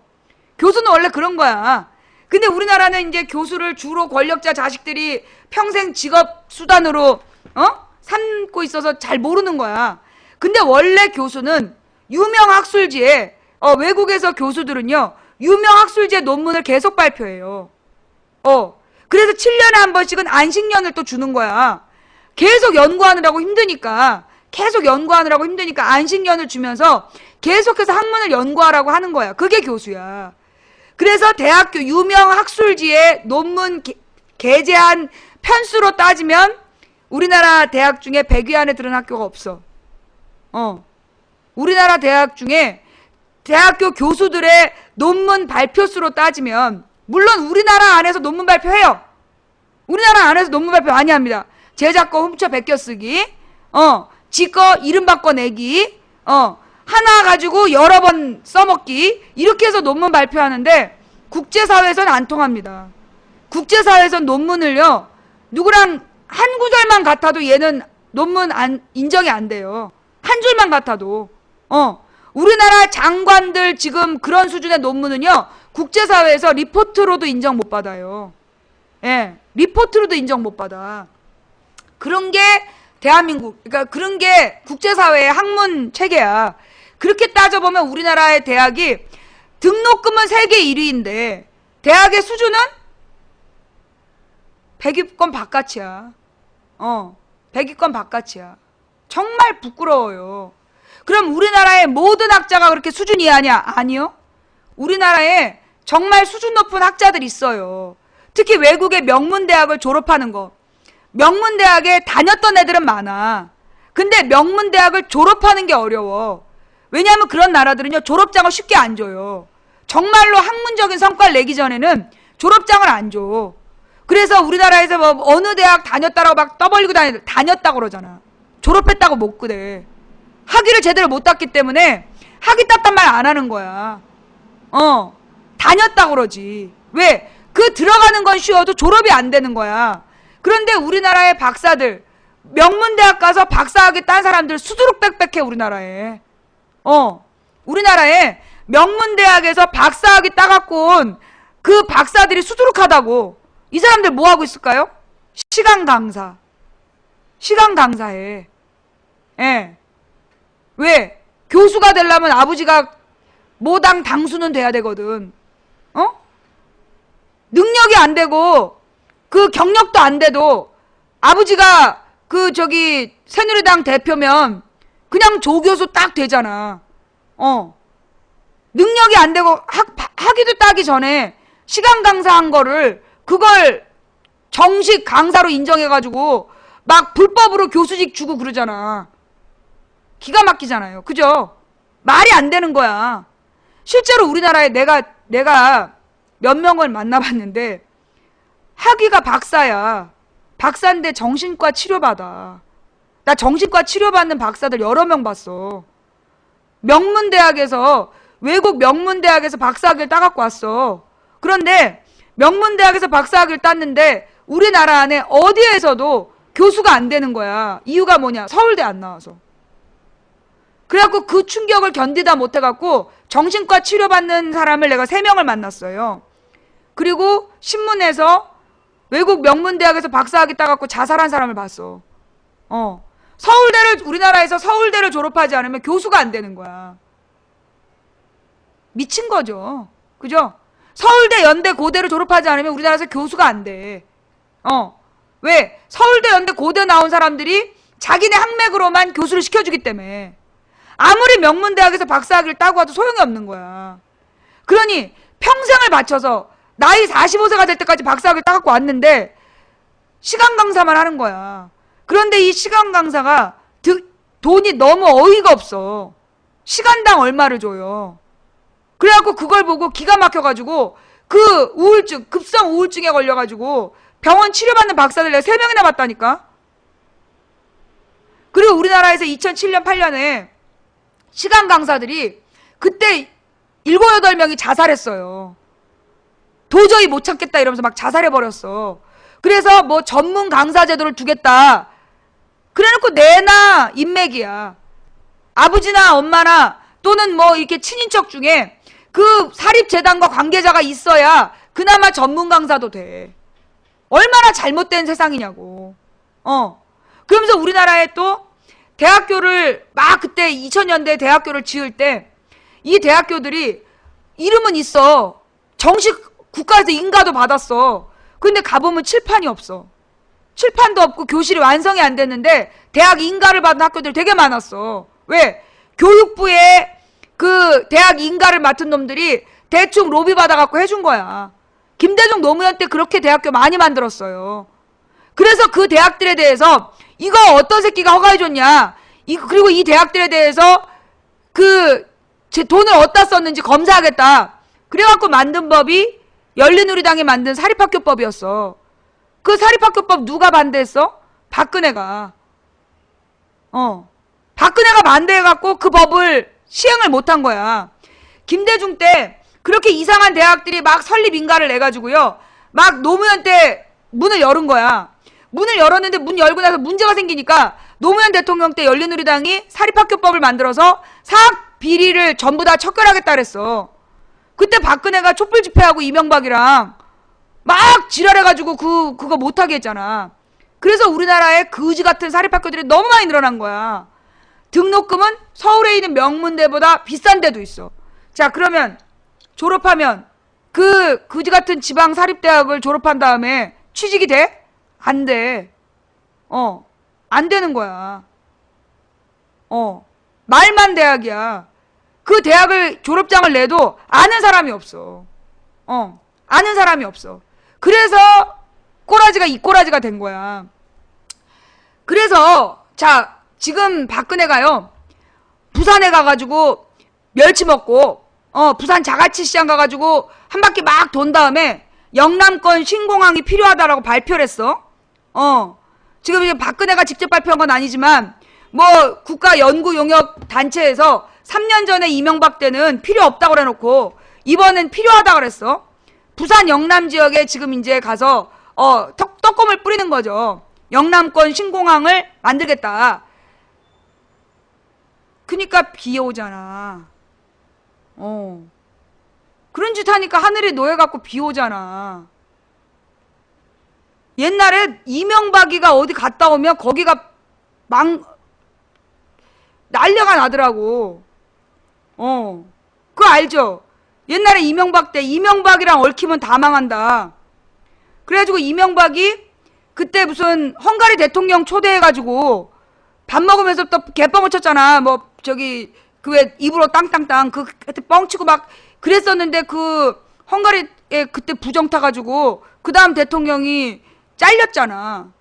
교수는 원래 그런 거야. 근데 우리나라는 이제 교수를 주로 권력자 자식들이 평생 직업 수단으로 삼고 있어서 잘 모르는 거야. 근데 원래 교수는 유명 학술지에 외국에서 교수들은요 유명 학술지의 논문을 계속 발표해요. 그래서 7년에 한 번씩은 안식년을 또 주는 거야. 계속 연구하느라고 힘드니까 안식년을 주면서 계속해서 학문을 연구하라고 하는 거야. 그게 교수야. 그래서 대학교 유명 학술지에 논문 게재한 편수로 따지면 우리나라 대학 중에 100위 안에 드는 학교가 없어. 우리나라 대학 중에 대학교 교수들의 논문 발표수로 따지면, 물론 우리나라 안에서 논문 발표해요. 우리나라 안에서 논문 발표 많이 합니다. 제자 거 훔쳐 베껴 쓰기, 지 거 이름 바꿔 내기, 하나 가지고 여러 번 써먹기, 이렇게 해서 논문 발표하는데 국제사회에서는 안 통합니다. 국제사회에서는 논문을요, 누구랑 한 구절만 같아도 얘는 논문 인정이 안 돼요. 한 줄만 같아도. 우리나라 장관들 지금 그런 수준의 논문은요, 국제사회에서 리포트로도 인정 못 받아요. 예, 리포트로도 인정 못 받아. 그런 게 대한민국, 그러니까 그런 게 국제사회의 학문 체계야. 그렇게 따져보면 우리나라의 대학이 등록금은 세계 1위인데 대학의 수준은 100위권 바깥이야. 100위권 바깥이야. 정말 부끄러워요. 그럼 우리나라의 모든 학자가 그렇게 수준 이하냐? 아니요. 우리나라에 정말 수준 높은 학자들 있어요. 특히 외국의 명문대학을 졸업하는 거. 명문대학에 다녔던 애들은 많아. 근데 명문대학을 졸업하는 게 어려워. 왜냐하면 그런 나라들은요, 졸업장을 쉽게 안 줘요. 정말로 학문적인 성과를 내기 전에는 졸업장을 안 줘. 그래서 우리나라에서 뭐 어느 대학 다녔다라고 막 떠벌리고 다녔다고 그러잖아. 졸업했다고 못 그래. 학위를 제대로 못 땄기 때문에 학위 땄단 말 안 하는 거야. 다녔다고 그러지. 왜? 그 들어가는 건 쉬워도 졸업이 안 되는 거야. 그런데 우리나라의 박사들, 명문대학 가서 박사학위 딴 사람들 수두룩 빽빽해. 우리나라에. 우리나라에 명문대학에서 박사학위 따갖고 온 그 박사들이 수두룩하다고. 이 사람들 뭐 하고 있을까요? 시간 강사. 시간 강사해. 예. 왜? 교수가 되려면 아버지가 모당 당수는 돼야 되거든. 능력이 안 되고 그 경력도 안 돼도 아버지가 새누리당 대표면 그냥 조교수 딱 되잖아. 능력이 안 되고 학위도 따기 전에 시간 강사한 거를 그걸 정식 강사로 인정해가지고 막 불법으로 교수직 주고 그러잖아. 기가 막히잖아요. 그죠? 말이 안 되는 거야. 실제로 우리나라에 내가 몇 명을 만나봤는데 학위가 박사야. 박사인데 정신과 치료받아. 나 정신과 치료받는 박사들 여러 명 봤어. 명문대학에서, 외국 명문대학에서 박사학위를 따갖고 왔어. 그런데 명문대학에서 박사학위를 땄는데 우리나라 안에 어디에서도 교수가 안 되는 거야. 이유가 뭐냐? 서울대 안 나와서. 그래갖고 그 충격을 견디다 못해갖고 정신과 치료받는 사람을 내가 3명을 만났어요. 그리고 신문에서 외국 명문대학에서 박사학위 따갖고 자살한 사람을 봤어. 우리나라에서 서울대를 졸업하지 않으면 교수가 안 되는 거야. 미친 거죠. 그죠? 서울대, 연대, 고대를 졸업하지 않으면 우리나라에서 교수가 안 돼. 왜? 서울대, 연대, 고대 나온 사람들이 자기네 학맥으로만 교수를 시켜주기 때문에. 아무리 명문대학에서 박사학위를 따고 와도 소용이 없는 거야. 그러니 평생을 바쳐서 나이 45세가 될 때까지 박사학위를 따갖고 왔는데 시간 강사만 하는 거야. 그런데 이 시간 강사가 돈이 너무 어이가 없어. 시간당 얼마를 줘요. 그래갖고 그걸 보고 기가 막혀가지고 그 우울증, 급성 우울증에 걸려가지고 병원 치료받는 박사들 내가 3명이나 봤다니까. 그리고 우리나라에서 2007년, 8년에 시간 강사들이 그때 7, 8명이 자살했어요. 도저히 못 참겠다 이러면서 막 자살해버렸어. 그래서 뭐 전문 강사 제도를 두겠다. 그래놓고 내나 인맥이야. 아버지나 엄마나 또는 뭐 이렇게 친인척 중에 그 사립재단과 관계자가 있어야 그나마 전문 강사도 돼. 얼마나 잘못된 세상이냐고. 그러면서 우리나라에 또 대학교를 막 그때 2000년대 대학교를 지을 때 이 대학교들이 이름은 있어. 정식 국가에서 인가도 받았어. 근데 가보면 칠판이 없어. 칠판도 없고 교실이 완성이 안 됐는데 대학 인가를 받은 학교들 되게 많았어. 왜? 교육부에 그 대학 인가를 맡은 놈들이 대충 로비 받아갖고 해준 거야. 김대중 노무현 때 그렇게 대학교 많이 만들었어요. 그래서 그 대학들에 대해서 이거 어떤 새끼가 허가해줬냐, 그리고 이 대학들에 대해서 제 돈을 어디다 썼는지 검사하겠다. 그래갖고 만든 법이 열린우리당이 만든 사립학교법이었어. 그 사립학교법 누가 반대했어? 박근혜가. 박근혜가 반대해갖고 그 법을 시행을 못한 거야. 김대중 때 그렇게 이상한 대학들이 막 설립 인가를 내가지고요, 막 노무현 때 문을 열은 거야. 문을 열었는데 문 열고 나서 문제가 생기니까 노무현 대통령 때 열린우리당이 사립학교법을 만들어서 사학 비리를 전부 다 척결하겠다 그랬어. 그때 박근혜가 촛불 집회하고 이명박이랑 막 지랄해가지고 그거 못하게 했잖아. 그래서 우리나라에 거지 같은 사립학교들이 너무 많이 늘어난 거야. 등록금은 서울에 있는 명문대보다 비싼 데도 있어. 자, 그러면 졸업하면 그 거지 같은 지방 사립대학을 졸업한 다음에 취직이 돼? 안 돼. 안 되는 거야. 말만 대학이야. 그 대학을 졸업장을 내도 아는 사람이 없어. 아는 사람이 없어. 그래서 꼬라지가 이 꼬라지가 된 거야. 그래서 자, 지금 박근혜가요, 부산에 가가지고 멸치 먹고 부산 자갈치시장 가가지고 한 바퀴 막 돈 다음에 영남권 신공항이 필요하다라고 발표를 했어. 지금 이제 박근혜가 직접 발표한 건 아니지만 뭐 국가연구용역단체에서 3년 전에 이명박 때는 필요 없다고 그래놓고 이번엔 필요하다 그랬어. 부산 영남 지역에 지금 이제 가서 떡검을 뿌리는 거죠. 영남권 신공항을 만들겠다. 그니까 비 오잖아. 그런 짓 하니까 하늘이 노예갖고 비 오잖아. 옛날에 이명박이가 어디 갔다 오면 거기가 난리가 나더라고. 그거 알죠? 옛날에 이명박 때 이명박이랑 얽히면 다 망한다. 그래가지고 이명박이 그때 무슨 헝가리 대통령 초대해가지고 밥 먹으면서 또 개뻥을 쳤잖아. 뭐 저기 그 왜 입으로 땅땅땅 그때 뻥치고 막 그랬었는데 그 헝가리에 그때 부정 타가지고 그 다음 대통령이 잘렸잖아.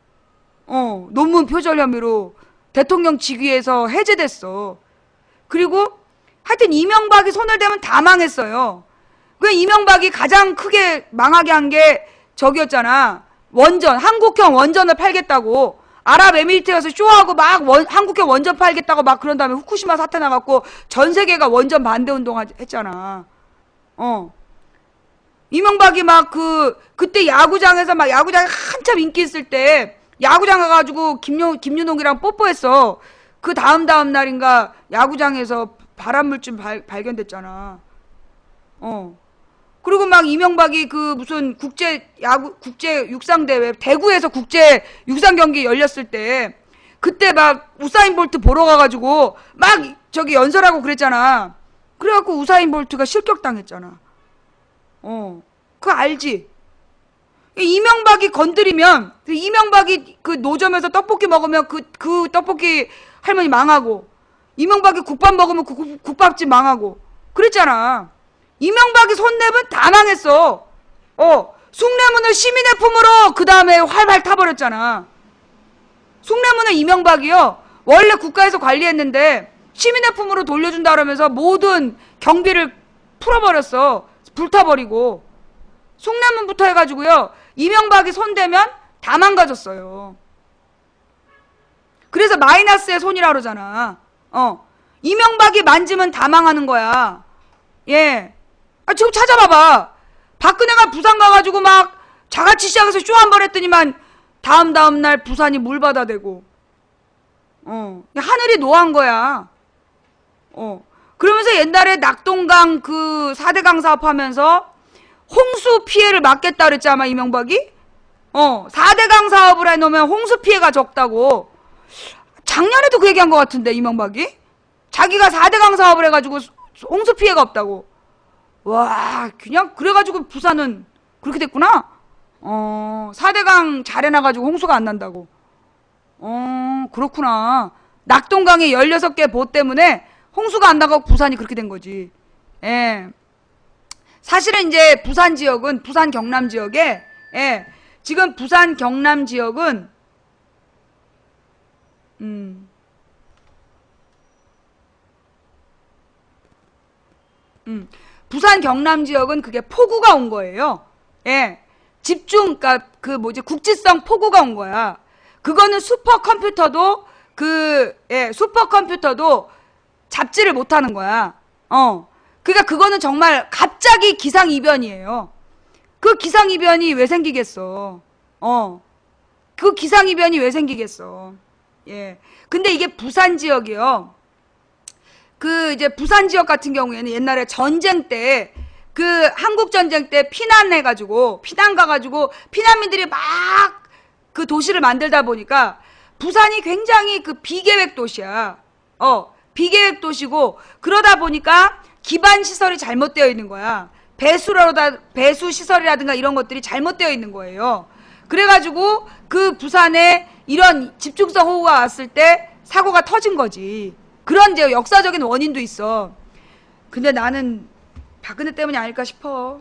논문 표절 혐의로 대통령 직위에서 해제됐어. 그리고 하여튼 이명박이 손을 대면 다 망했어요. 그 이명박이 가장 크게 망하게 한 게 저기였잖아. 원전, 한국형 원전을 팔겠다고 아랍에미리트 가서 쇼하고 막 한국형 원전 팔겠다고 막 그런 다음에 후쿠시마 사태 나갖고 전 세계가 원전 반대 운동 했잖아. 이명박이 막 그때 야구장에서 막 야구장에 한참 인기 있을 때 야구장 가가지고 김윤옥이랑 뽀뽀했어. 그 다음 날인가 야구장에서 발암물질 발견됐잖아. 그리고 막 이명박이 그 무슨 국제 육상대회 대구에서 국제 육상 경기 열렸을 때 그때 막 우사인 볼트 보러 가가지고 막 저기 연설하고 그랬잖아. 그래갖고 우사인 볼트가 실격당했잖아. 그거 알지? 이명박이 건드리면 이명박이 그 노점에서 떡볶이 먹으면 그 떡볶이 할머니 망하고 이명박이 국밥 먹으면 그 국밥집 망하고 그랬잖아. 이명박이 손 내면 다 망했어. 숭례문을 시민의 품으로 그 다음에 활활 타버렸잖아. 숭례문을 이명박이요 원래 국가에서 관리했는데 시민의 품으로 돌려준다 그러면서 모든 경비를 풀어버렸어. 불타버리고 숭례문부터 해가지고요 이명박이 손대면 다 망가졌어요. 그래서 마이너스의 손이라 그러잖아. 이명박이 만지면 다 망하는 거야. 예. 지금 찾아봐봐. 박근혜가 부산 가가지고 막 자갈치 시장에서 쇼 한 번 했더니만 다음 날 부산이 물바다 되고 하늘이 노한 거야. 그러면서 옛날에 낙동강 그 4대강 사업하면서 홍수 피해를 막겠다 그랬지 아마 이명박이? 4대강 사업을 해놓으면 홍수 피해가 적다고. 작년에도 그 얘기한 것 같은데 이명박이? 자기가 4대강 사업을 해가지고 홍수 피해가 없다고. 와, 그냥 그래가지고 부산은 그렇게 됐구나. 4대강 잘 해놔가지고 홍수가 안 난다고. 그렇구나. 낙동강에 16개 보 때문에 홍수가 안 나가고 부산이 그렇게 된 거지. 예. 사실은 이제 부산 지역은, 부산 경남 지역에, 예, 지금 부산 경남 지역은, 부산 경남 지역은 그게 폭우가 온 거예요. 예. 집중, 그니까 그 뭐지, 국지성 폭우가 온 거야. 그거는 슈퍼컴퓨터도 슈퍼컴퓨터도 잡지를 못 하는 거야. 그러니까 그거는 정말 갑자기 기상이변이에요. 그 기상이변이 왜 생기겠어? 그 기상이변이 왜 생기겠어? 예. 근데 이게 부산 지역이요. 그 이제 부산 지역 같은 경우에는 옛날에 전쟁 때, 그 한국 전쟁 때 피난 가가지고 피난민들이 막 그 도시를 만들다 보니까 부산이 굉장히 그 비계획 도시야. 비계획 도시고, 그러다 보니까 기반 시설이 잘못되어 있는 거야. 배수 시설이라든가 이런 것들이 잘못되어 있는 거예요. 그래가지고 그 부산에 이런 집중성 호우가 왔을 때 사고가 터진 거지. 그런 이제 역사적인 원인도 있어. 근데 나는 박근혜 때문이 아닐까 싶어.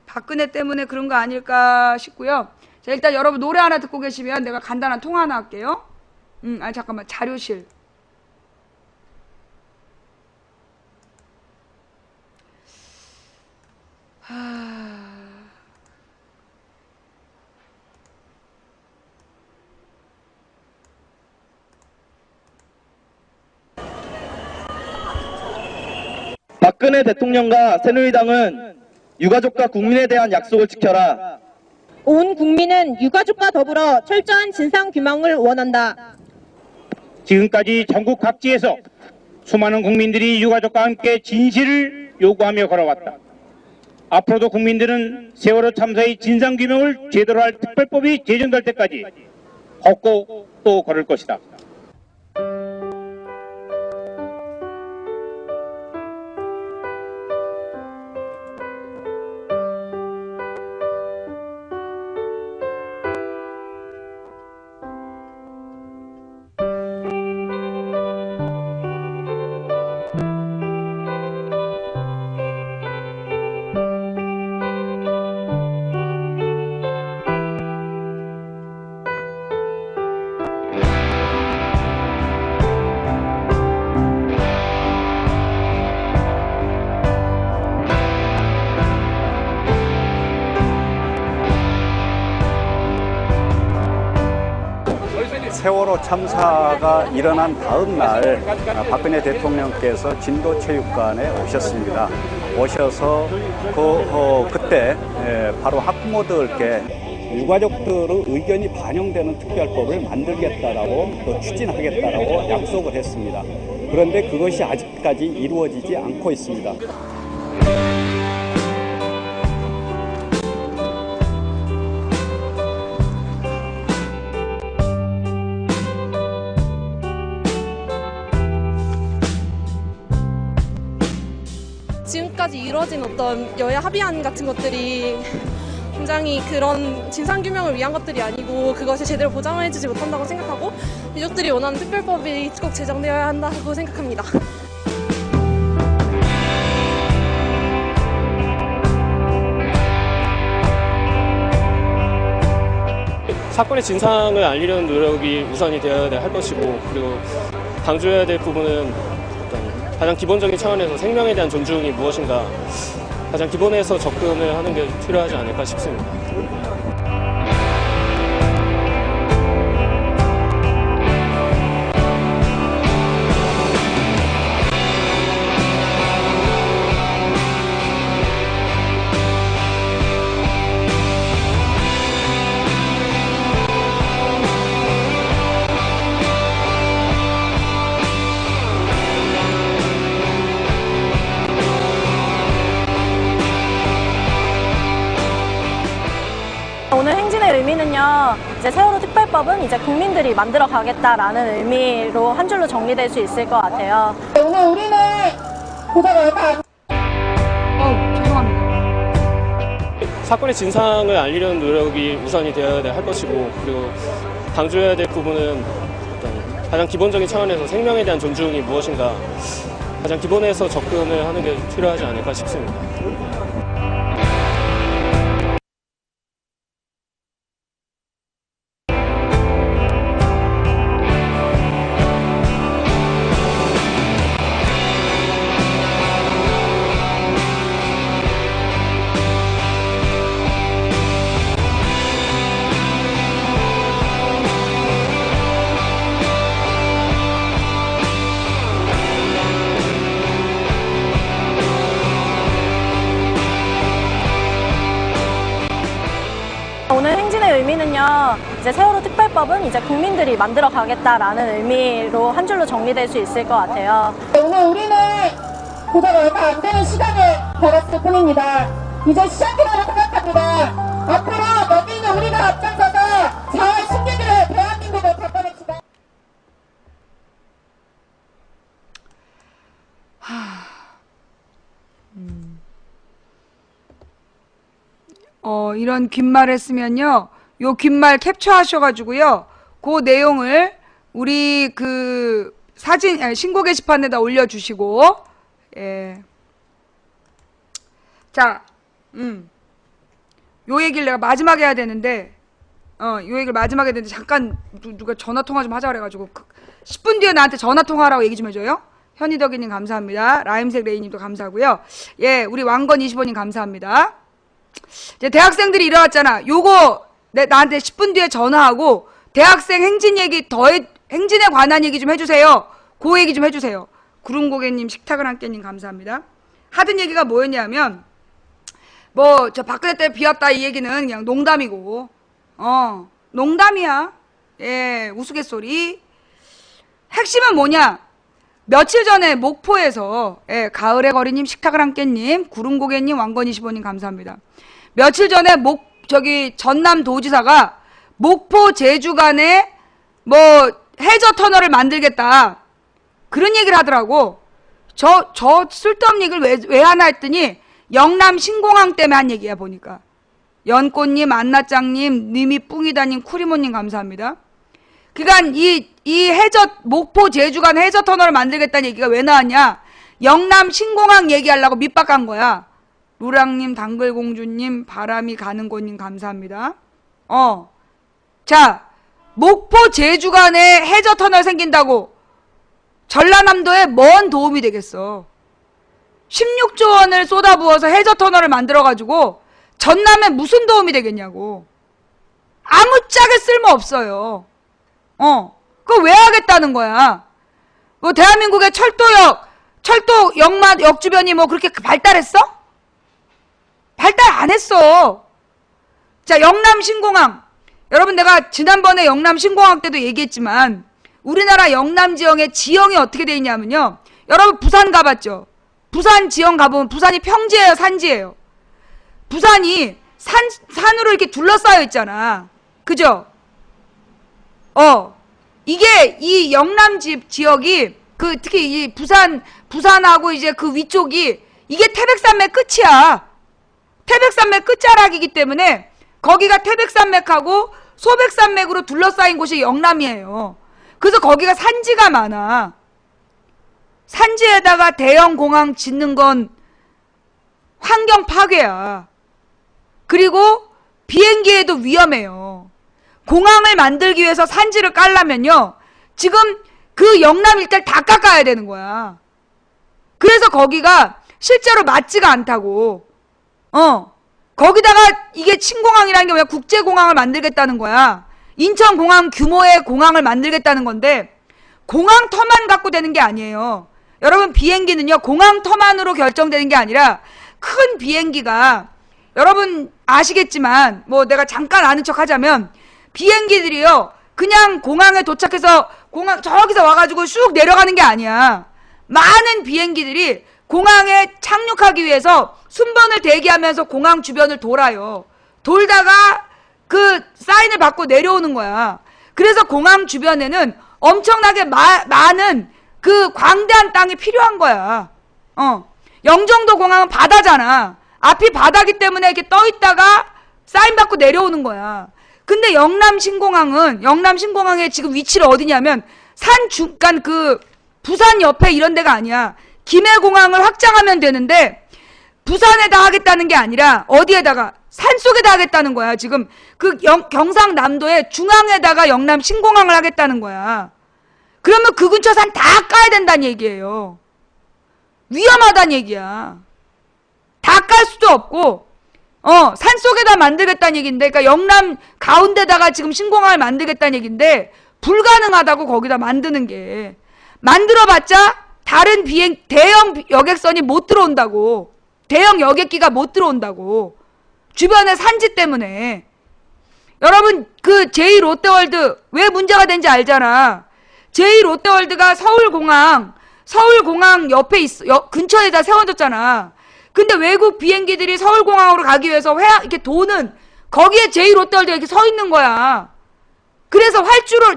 박근혜 때문에 그런 거 아닐까 싶고요. 자, 일단 여러분 노래 하나 듣고 계시면 내가 간단한 통화 하나 할게요. 잠깐만, 자료실. 박근혜 대통령과 새누리당은 유가족과 국민에 대한 약속을 지켜라. 온 국민은 유가족과 더불어 철저한 진상규명을 원한다. 지금까지 전국 각지에서 수많은 국민들이 유가족과 함께 진실을 요구하며 걸어왔다. 앞으로도 국민들은 세월호 참사의 진상규명을 제대로 할 특별법이 제정될 때까지 걷고 또 걸을 것이다. 세월호 참사가 일어난 다음 날 박근혜 대통령께서 진도체육관에 오셨습니다. 오셔서 그때 바로 학부모들께 유가족들의 의견이 반영되는 특별법을 만들겠다라고 또 추진하겠다라고 약속을 했습니다. 그런데 그것이 아직까지 이루어지지 않고 있습니다. 지금까지 이루어진 어떤 여야 합의안 같은 것들이 굉장히 그런 진상규명을 위한 것들이 아니고 그것이 제대로 보장해주지 못한다고 생각하고 유족들이 원하는 특별법이 꼭 제정되어야 한다고 생각합니다. 사건의 진상을 알리려는 노력이 우선이 되어야 할 것이고, 그리고 강조해야 될 부분은 가장 기본적인 차원에서 생명에 대한 존중이 무엇인가 가장 기본에서 접근을 하는 게 필요하지 않을까 싶습니다. 오늘 행진의 의미는요, 이제 세월호 특별법은 이제 국민들이 만들어 가겠다라는 의미로 한 줄로 정리될 수 있을 것 같아요. 오늘 우리는 고사가 얼마 죄송합니다. 사건의 진상을 알리려는 노력이 우선이 되어야 할 것이고, 그리고 강조해야 될 부분은 가장 기본적인 차원에서 생명에 대한 존중이 무엇인가 가장 기본에서 접근을 하는 게 필요하지 않을까 싶습니다. 오늘 행진의 의미는요, 이제 세월호 특별법은 이제 국민들이 만들어 가겠다라는 의미로 한 줄로 정리될 수 있을 것 같아요. 오늘 우리는 고작 얼마 안 되는 시간을 벌었을 뿐입니다. 이제 시작이라고 생각합니다. 앞으로 여기 있는 우리가 앞장서서 자원 승리들을 대한민국을 바꿔냅시다. 이런 귓말 했으면요, 요 귓말 캡처하셔가지고요, 그 내용을 우리 그 사진, 신고 게시판에다 올려주시고, 예. 자, 요 얘기를 내가 마지막에 해야 되는데, 요 얘기를 마지막에 해야 되는데, 잠깐 누가 전화통화 좀 하자 그래가지고, 10분 뒤에 나한테 전화통화하라고 얘기 좀 해줘요. 현희덕이님 감사합니다. 라임색 레이님도 감사하고요. 예, 우리 왕건25님 감사합니다. 이제 대학생들이 일어났잖아. 요거 나한테 10분 뒤에 전화하고 대학생 행진 얘기 행진에 관한 얘기 좀 해주세요. 그 얘기 좀 해주세요. 구름고개님, 식탁을 함께님 감사합니다. 하던 얘기가 뭐였냐면, 뭐 저 박근혜 때 비왔다 이 얘기는 그냥 농담이고, 농담이야. 예, 우스갯소리. 핵심은 뭐냐? 며칠 전에 목포에서, 예, 가을의 거리님, 식탁을 함께님, 구름고개님, 왕건25님 감사합니다. 며칠 전에 전남도지사가 목포 제주 간에 뭐 해저 터널을 만들겠다, 그런 얘기를 하더라고. 저 쓸데없는 얘기를 왜 하나 했더니 영남 신공항 때문에 한 얘기야 보니까. 연꽃님, 안나짱님, 님이 뿡이다님, 쿠리모님 감사합니다. 그러니까 이 목포 제주 간 해저 터널을 만들겠다는 얘기가 왜 나왔냐? 영남 신공항 얘기하려고 밑박한 거야. 루랑님, 당글공주님, 바람이 가는 곳님 감사합니다. 자, 목포 제주 간에 해저 터널 생긴다고 전라남도에 뭔 도움이 되겠어? 16조 원을 쏟아부어서 해저 터널을 만들어가지고 전남에 무슨 도움이 되겠냐고. 아무짝에 쓸모 없어요. 그거 왜 하겠다는 거야? 뭐 대한민국의 철도역 주변이 뭐 그렇게 발달했어? 발달 안 했어. 자, 영남 신공항. 여러분, 내가 지난번에 영남 신공항 때도 얘기했지만 우리나라 영남 지형의 지형이 어떻게 돼 있냐면요. 여러분 부산 가봤죠? 부산 지형 가보면 부산이 평지예요, 산지예요? 부산이 산으로 이렇게 둘러싸여 있잖아. 그죠? 이게 이 영남 지역이 특히 이 부산하고 이제 그 위쪽이 이게 태백산맥 끝이야. 태백산맥 끝자락이기 때문에 거기가 태백산맥하고 소백산맥으로 둘러싸인 곳이 영남이에요. 그래서 거기가 산지가 많아. 산지에다가 대형 공항 짓는 건 환경 파괴야. 그리고 비행기에도 위험해요. 공항을 만들기 위해서 산지를 깔려면요, 지금 그 영남 일대를 다 깎아야 되는 거야. 그래서 거기가 실제로 맞지가 않다고. 거기다가 이게 신공항이라는 게 뭐야? 국제공항을 만들겠다는 거야. 인천공항 규모의 공항을 만들겠다는 건데 공항터만 갖고 되는 게 아니에요. 여러분, 비행기는요, 공항터만으로 결정되는 게 아니라 큰 비행기가, 여러분 아시겠지만 뭐 내가 잠깐 아는 척 하자면, 비행기들이요 그냥 공항에 도착해서 공항 저기서 와가지고 쑥 내려가는 게 아니야. 많은 비행기들이 공항에 착륙하기 위해서 순번을 대기하면서 공항 주변을 돌아요. 돌다가 그 사인을 받고 내려오는 거야. 그래서 공항 주변에는 엄청나게 많은 그 광대한 땅이 필요한 거야. 영종도 공항은 바다잖아. 앞이 바다기 때문에 이렇게 떠 있다가 사인 받고 내려오는 거야. 근데 영남 신공항의 지금 위치를 어디냐면 부산 옆에 이런 데가 아니야. 김해공항을 확장하면 되는데 부산에다 하겠다는 게 아니라 어디에다가 산속에다 하겠다는 거야. 지금 그 경상남도의 중앙에다가 영남 신공항을 하겠다는 거야. 그러면 그 근처 산 다 까야 된다는 얘기예요. 위험하다는 얘기야. 다 깔 수도 없고 산속에다 만들겠다는 얘기인데, 그러니까 영남 가운데다가 지금 신공항을 만들겠다는 얘기인데 불가능하다고. 거기다 만드는 게 만들어봤자 다른 대형 여객선이 못 들어온다고. 대형 여객기가 못 들어온다고. 주변의 산지 때문에. 여러분 그 제2롯데월드 왜 문제가 된지 알잖아. 제2롯데월드가 서울공항 옆에 근처에다 세워졌잖아. 근데 외국 비행기들이 서울공항으로 가기 위해서 이렇게 도는 거기에 제2롯데월드가 이렇게 서 있는 거야. 그래서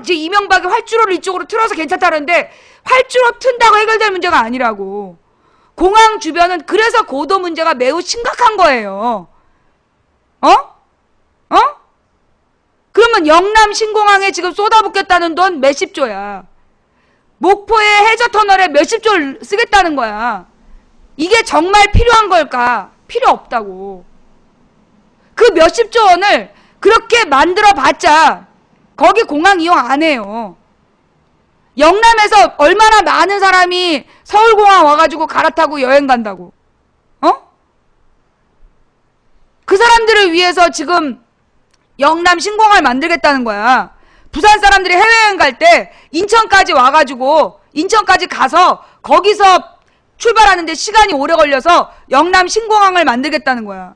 이명박이 활주로를 이쪽으로 틀어서 괜찮다는데 활주로 튼다고 해결될 문제가 아니라고. 공항 주변은 그래서 고도 문제가 매우 심각한 거예요. 그러면 영남 신공항에 지금 쏟아붓겠다는 돈 몇십 조야. 목포의 해저터널에 몇십 조를 쓰겠다는 거야. 이게 정말 필요한 걸까? 필요 없다고. 그 몇십 조 원을 그렇게 만들어 봤자 거기 공항 이용 안 해요. 영남에서 얼마나 많은 사람이 서울공항 와가지고 갈아타고 여행 간다고. 그 사람들을 위해서 지금 영남 신공항을 만들겠다는 거야. 부산 사람들이 해외여행 갈 때 인천까지 와가지고 인천까지 가서 거기서 출발하는데 시간이 오래 걸려서 영남 신공항을 만들겠다는 거야.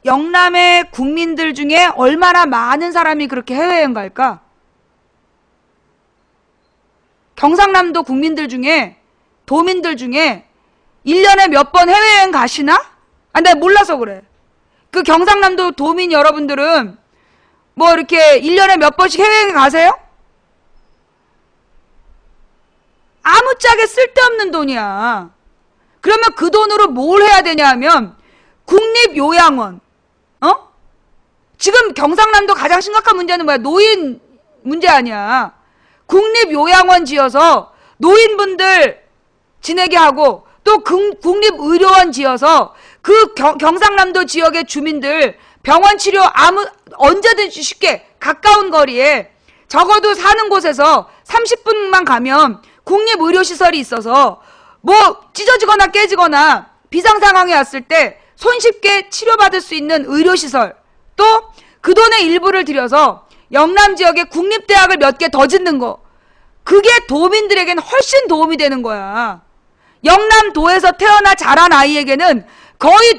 영남의 국민들 중에 얼마나 많은 사람이 그렇게 해외여행 갈까? 경상남도 국민들 중에, 도민들 중에 1년에 몇 번 해외여행 가시나? 내가 몰라서 그래. 그 경상남도 도민 여러분들은 뭐 이렇게 1년에 몇 번씩 해외여행 가세요? 아무짝에 쓸데없는 돈이야. 그러면 그 돈으로 뭘 해야 되냐 하면 국립요양원. 지금 경상남도 가장 심각한 문제는 뭐야? 노인 문제 아니야. 국립요양원 지어서 노인분들 지내게 하고 또 국립의료원 지어서 그 경상남도 지역의 주민들 병원 치료 언제든지 쉽게 가까운 거리에 적어도 사는 곳에서 30분만 가면 국립의료시설이 있어서 뭐 찢어지거나 깨지거나 비상 상황이 왔을 때 손쉽게 치료받을 수 있는 의료시설, 또 그 돈의 일부를 들여서 영남 지역에 국립대학을 몇 개 더 짓는 거, 그게 도민들에게는 훨씬 도움이 되는 거야. 영남도에서 태어나 자란 아이에게는 거의